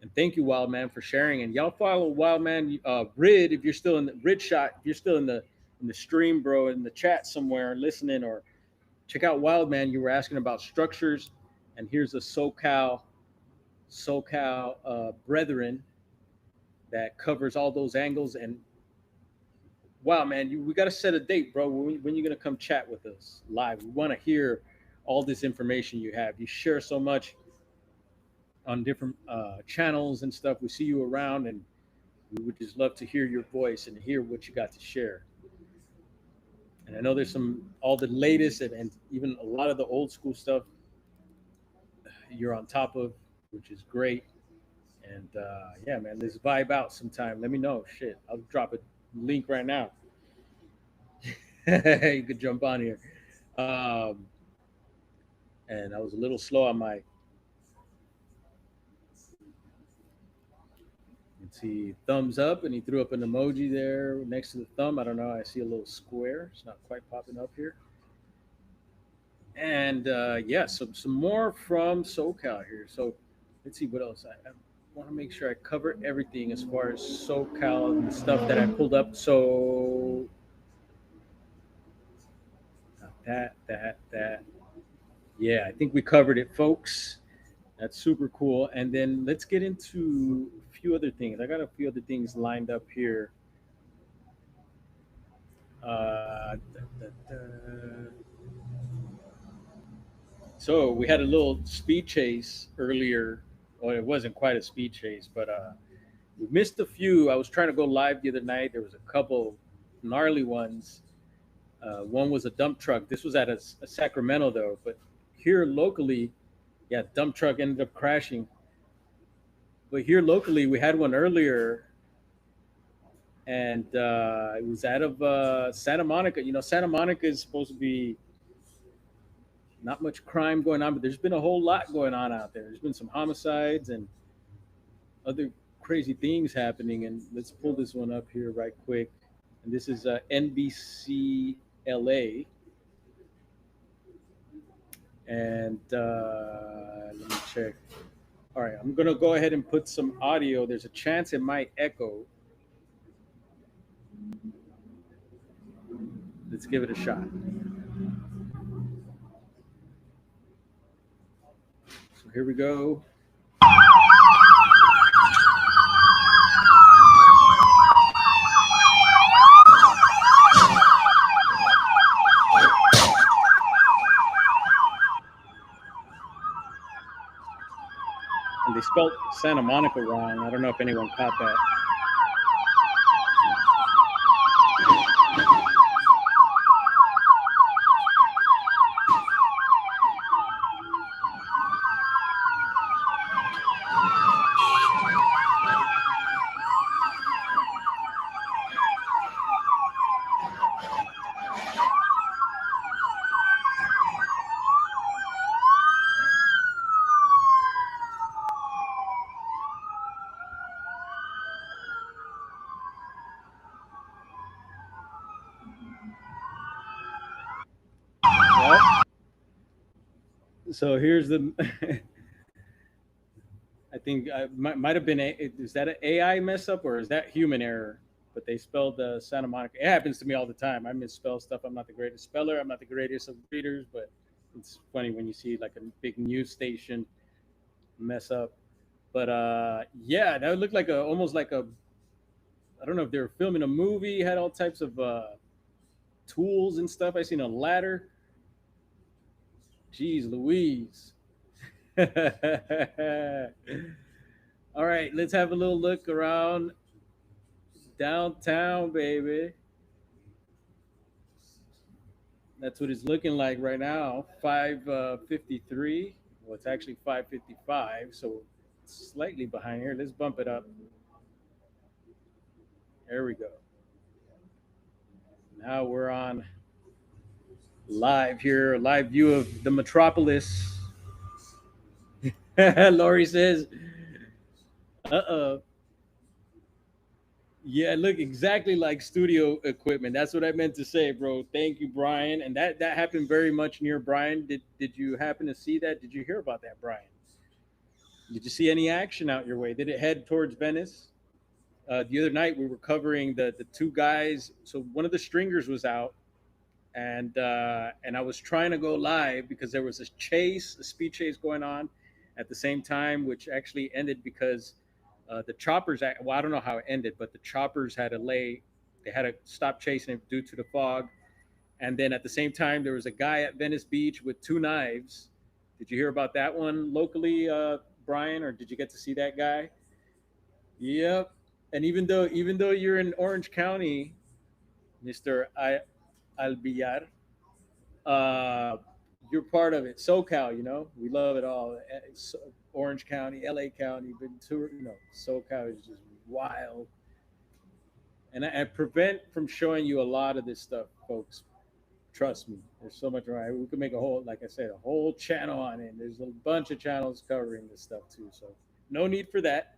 And thank you, Wildman, for sharing. And y'all follow Wildman Rid if you're still in the Rid Shot. If you're still in the in the stream, bro, in the chat somewhere, listening, or check out Wildman. You were asking about structures, and here's a SoCal brethren that covers all those angles. And wow, man, we got to set a date, bro. When you gonna come chat with us live? We want to hear all this information you have. You share so much on different channels and stuff. We see you around, and we would just love to hear your voice and hear what you got to share. And I know there's some all the latest and even a lot of the old school stuff you're on top of, which is great. And yeah, man, let's vibe out sometime. Let me know. Shit, I'll drop a link right now. You could jump on here. Um, and I was a little slow on my. Let's see, thumbs up, and he threw up an emoji there next to the thumb. I don't know. I see a little square. It's not quite popping up here. And yeah, some more from SoCal here. So let's see what else. I want to make sure I cover everything as far as SoCal and the stuff that I pulled up. So that. Yeah, I think we covered it, folks. That's super cool. And then let's get into a few other things. I got a few other things lined up here. Da, da, da. So we had a little speed chase earlier. Well, it wasn't quite a speed chase, but we missed a few. I was trying to go live the other night. There was a couple gnarly ones. One was a dump truck. This was at a Sacramento though, but here locally, yeah, dump truck ended up crashing. But here locally, we had one earlier, and it was out of Santa Monica. You know, Santa Monica is supposed to be not much crime going on, but there's been a whole lot going on out there. There's been some homicides and other crazy things happening. And let's pull this one up here right quick. And this is NBC LA. And let me check. All right, I'm going to go ahead and put some audio. There's a chance it might echo. Let's give it a shot. So here we go. And they spelled Santa Monica wrong. I don't know if anyone caught that. So here's the. I think might have been is that an AI mess up or is that human error? But they spelled Santa Monica. It happens to me all the time. I misspell stuff. I'm not the greatest speller. I'm not the greatest of readers, but it's funny when you see like a big news station mess up. But yeah, that looked like a almost like a. I don't know if they were filming a movie. Had all types of tools and stuff. I seen a ladder. Jeez Louise. All right, let's have a little look around downtown, baby. That's what it's looking like right now. 5:53. Well, it's actually 5:55, so it's slightly behind here. Let's bump it up. There we go. Now we're on live here, live view of the metropolis. Lori says, "Uh-oh." Yeah, look exactly like studio equipment. That's what I meant to say, bro. Thank you, Brian. And that happened very much near Brian. Did you happen to see that? Did you hear about that, Brian? Did you see any action out your way? Did it head towards Venice? The other night we were covering the two guys. So one of the stringers was out, and I was trying to go live because there was a speed chase going on at the same time, which actually ended because the choppers. Well, I don't know how it ended, but the choppers had to lay. They had to stop chasing it due to the fog. And then at the same time, there was a guy at Venice Beach with two knives. Did you hear about that one locally, Brian, or did you get to see that guy? Yep. And even though you're in Orange County, Mister Albillar, uh, you're part of it. SoCal, we love it all. Orange County, LA County, Ventura, SoCal is just wild. And I prevent from showing you a lot of this stuff, folks. Trust me, there's so much right. We could make a whole, like I said, a whole channel on it. There's a bunch of channels covering this stuff too. So no need for that.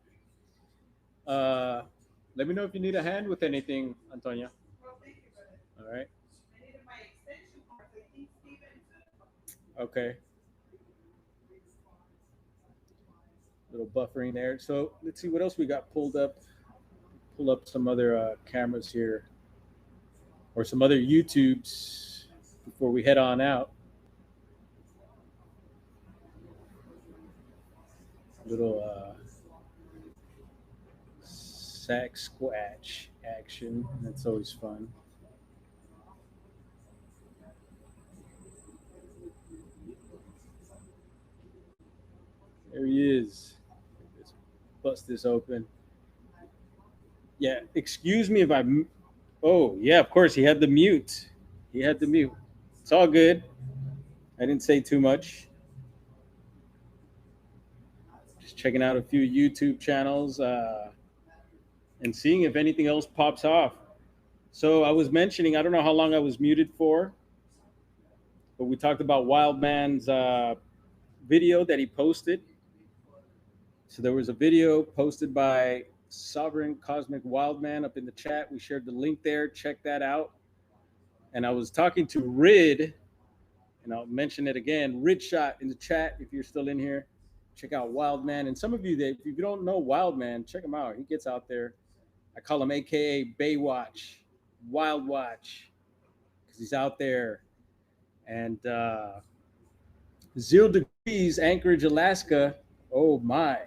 Uh, Let me know if you need a hand with anything, Antonia. Well, thank you, brother. All right. I needed my extension cords. I think Steven too. Okay. Little buffering there. So let's see what else we got pulled up. Pull up some other cameras here, or some other YouTubes before we head on out. Little Sasquatch action. That's always fun. There he is. Let's bust this open. Yeah, excuse me if I. Oh, yeah, of course, he had the mute. He had the mute. It's all good. I didn't say too much. Just checking out a few YouTube channels and seeing if anything else pops off. So I was mentioning, I don't know how long I was muted for, but we talked about Wildman's video that he posted. So there was a video posted by Sovereign Cosmic Wildman up in the chat. We shared the link there. Check that out. And I was talking to Rid, and I'll mention it again. Rid Shot in the chat if you're still in here. Check out Wildman. And some of you that if you don't know Wildman, check him out. He gets out there. I call him AKA Baywatch, Wild Watch, because he's out there. And 0 degrees, Anchorage, Alaska. Oh my.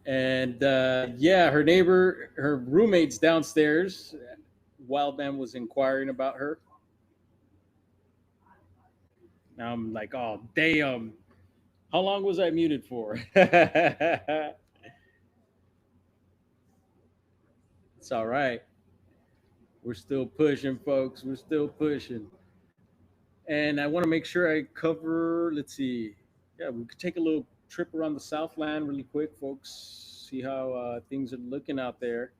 And yeah, her roommate's downstairs. Wildman was inquiring about her. Now I'm like, oh damn. How long was I muted for? It's all right. We're still pushing, folks. We're still pushing. And I want to make sure I cover, let's see. Yeah, we could take a little trip around the Southland really quick, folks. See how things are looking out there.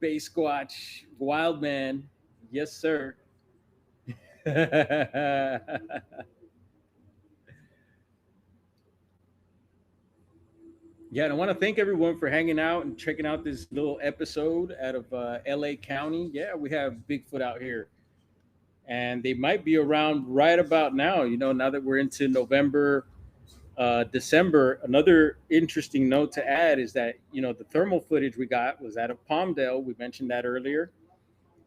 Bay Squatch, Wild Man. Yes, sir. Yeah, and I want to thank everyone for hanging out and checking out this little episode out of LA County. Yeah, we have Bigfoot out here. And they might be around right about now, now that we're into November, December. Another interesting note to add is that, the thermal footage we got was out of Palmdale. We mentioned that earlier.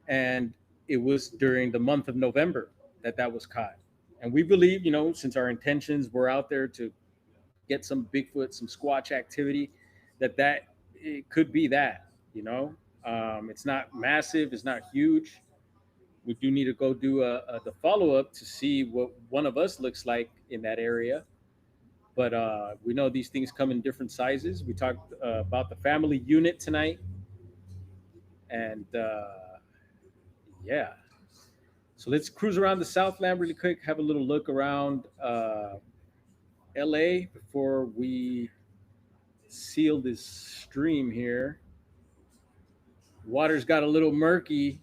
And it was during the month of November that was caught. And we believe, since our intentions were out there to get some Bigfoot, some Squatch activity, that it could be that, it's not massive, it's not huge. We do need to go do the follow up to see what one of us looks like in that area. But we know these things come in different sizes. We talked about the family unit tonight, and yeah. So let's cruise around the Southland really quick, have a little look around LA before we seal this stream here. Water's got a little murky.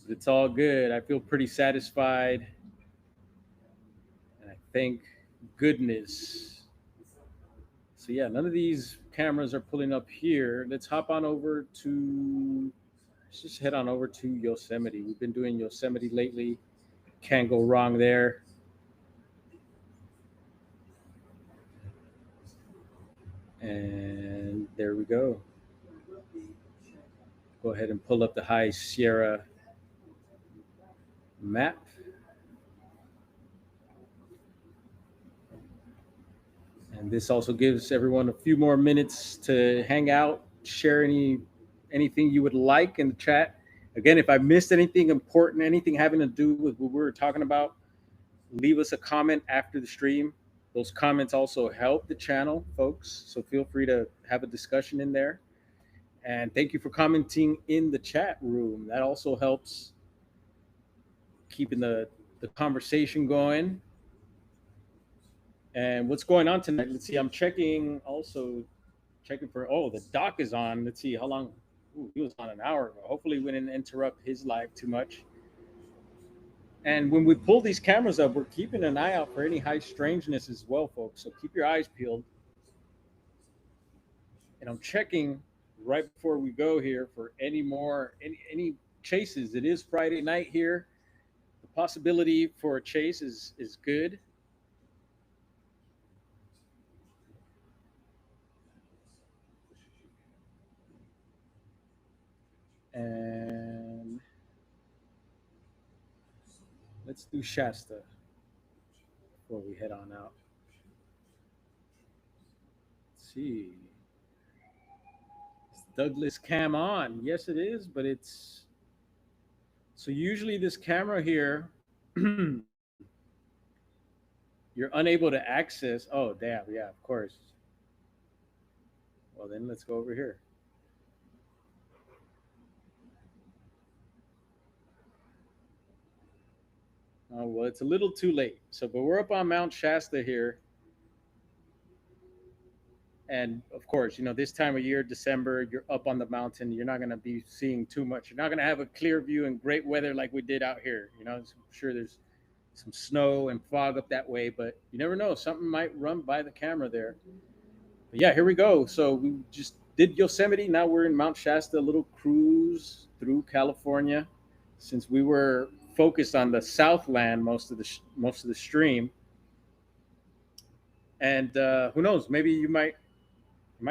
It's all good. I feel pretty satisfied. And I thank goodness. So yeah, none of these cameras are pulling up here. Let's hop on over to, let's just head on over to Yosemite. We've been doing Yosemite lately. Can't go wrong there. And there we go. Go ahead and pull up the High Sierra map. And this also gives everyone a few more minutes to hang out, share anything you would like in the chat. Again, if I missed anything important, anything having to do with what we were talking about, leave us a comment after the stream. Those comments also help the channel, folks. So feel free to have a discussion in there. And thank you for commenting in the chat room. That also helps keeping the conversation going. And what's going on tonight? Let's see. I'm checking for. Oh, the doc is on. Let's see how long. Ooh, he was on an hour ago. Hopefully, we didn't interrupt his live too much. And when we pull these cameras up, we're keeping an eye out for any high strangeness as well, folks. So keep your eyes peeled. And I'm checking right before we go here for any chases. It is Friday night here. The possibility for a chase is good. And let's do Shasta before we head on out. Let's see. Is Douglas cam on? Yes, it is, but it's so usually this camera here, you're unable to access. Oh, damn. Yeah, of course. Well, then let's go over here. Oh, well, it's a little too late. So, but we're up on Mount Shasta here. And of course, this time of year, December, you're up on the mountain. You're not going to be seeing too much. You're not going to have a clear view and great weather like we did out here. I'm sure there's some snow and fog up that way, but you never know. Something might run by the camera there. But yeah, here we go. So we just did Yosemite. Now we're in Mount Shasta, a little cruise through California. Since we were focused on the Southland most of the stream, and who knows? Maybe you might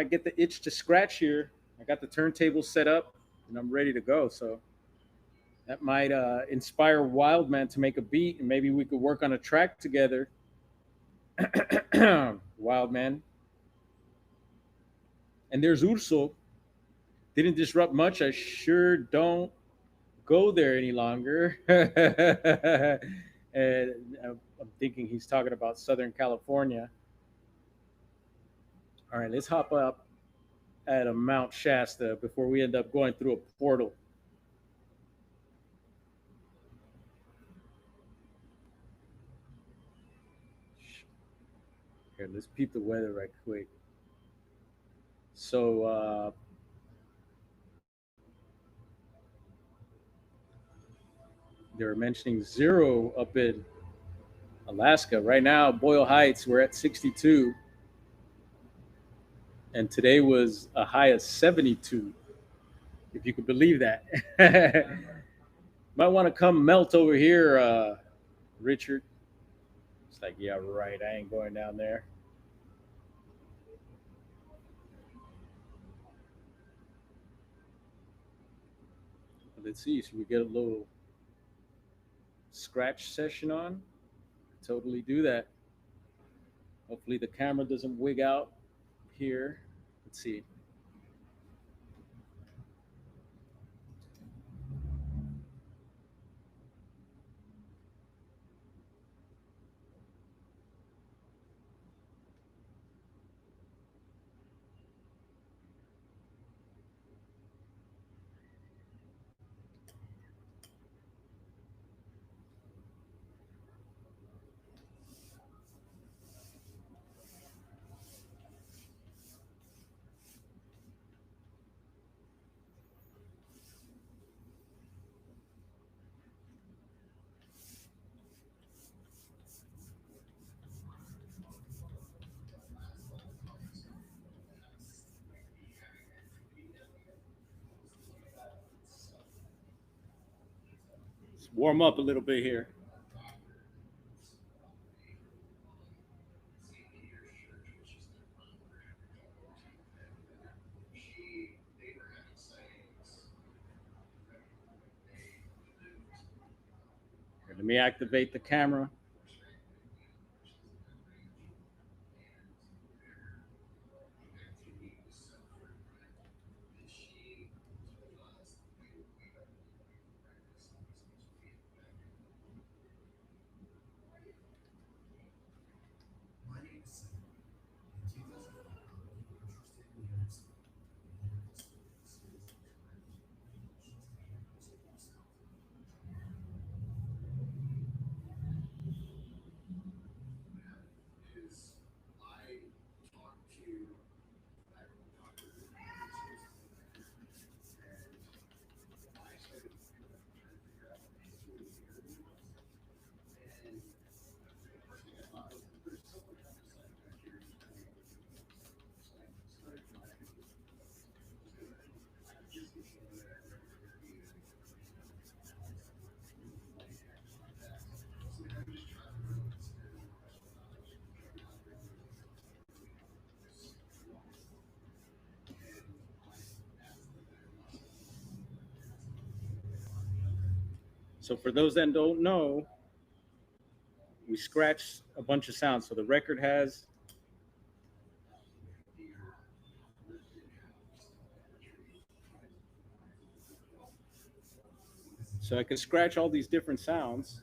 get the itch to scratch here. I got the turntable set up and I'm ready to go. So that might inspire Wildman to make a beat and maybe we could work on a track together. Wildman. And there's Urso. Didn't disrupt much. I sure don't go there any longer. And I'm thinking he's talking about Southern California. All right, let's hop up at a Mount Shasta before we end up going through a portal. Here, let's peep the weather right quick. So, they were mentioning 0 up in Alaska. Right now, Boyle Heights, we're at 62. And today was a high of 72, if you could believe that. Might want to come melt over here, Richard. It's like, yeah, right. I ain't going down there. Let's see. Should we get a little scratch session on? Totally do that. Hopefully the camera doesn't wig out here. Let's see. Let's warm up a little bit here. me activate the camera. So for those that don't know, we scratched a bunch of sounds. So the record has so I can scratch all these different sounds.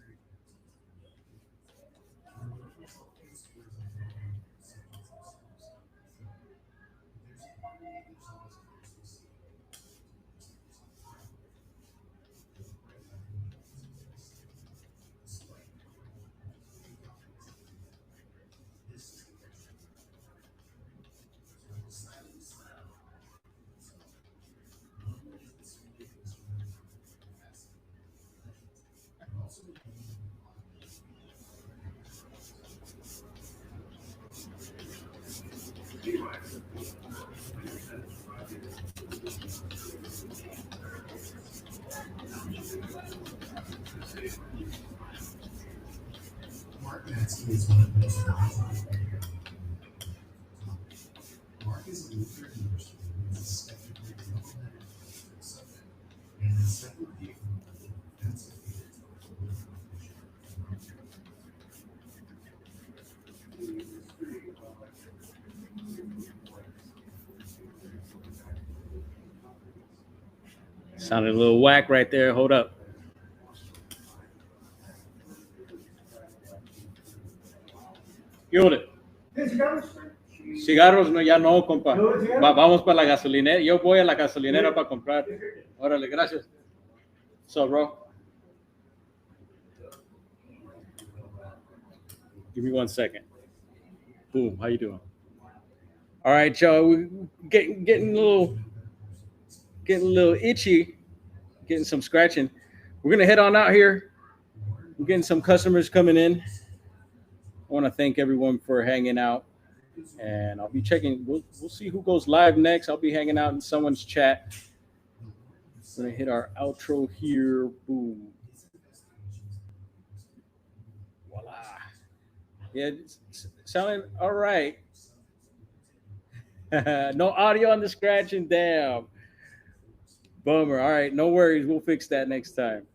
Sounded a little whack right there. Hold up. ¿Qué ole? Cigarros no, ya no, compa. Vamos para la gasolinera. Yo voy a la gasolinera para comprar. Órale, gracias. So, bro. Give me 1 second. Boom. How you doing? All right, y'all. We getting a little itchy, getting some scratching. We're gonna head on out here. We're getting some customers coming in. I want to thank everyone for hanging out, and I'll be checking. We'll see who goes live next. I'll be hanging out in someone's chat. We're gonna hit our outro here. Boom. Voila. Yeah, it's sounding all right. No audio on the scratching. Damn. Bummer. All right, no worries. We'll fix that next time.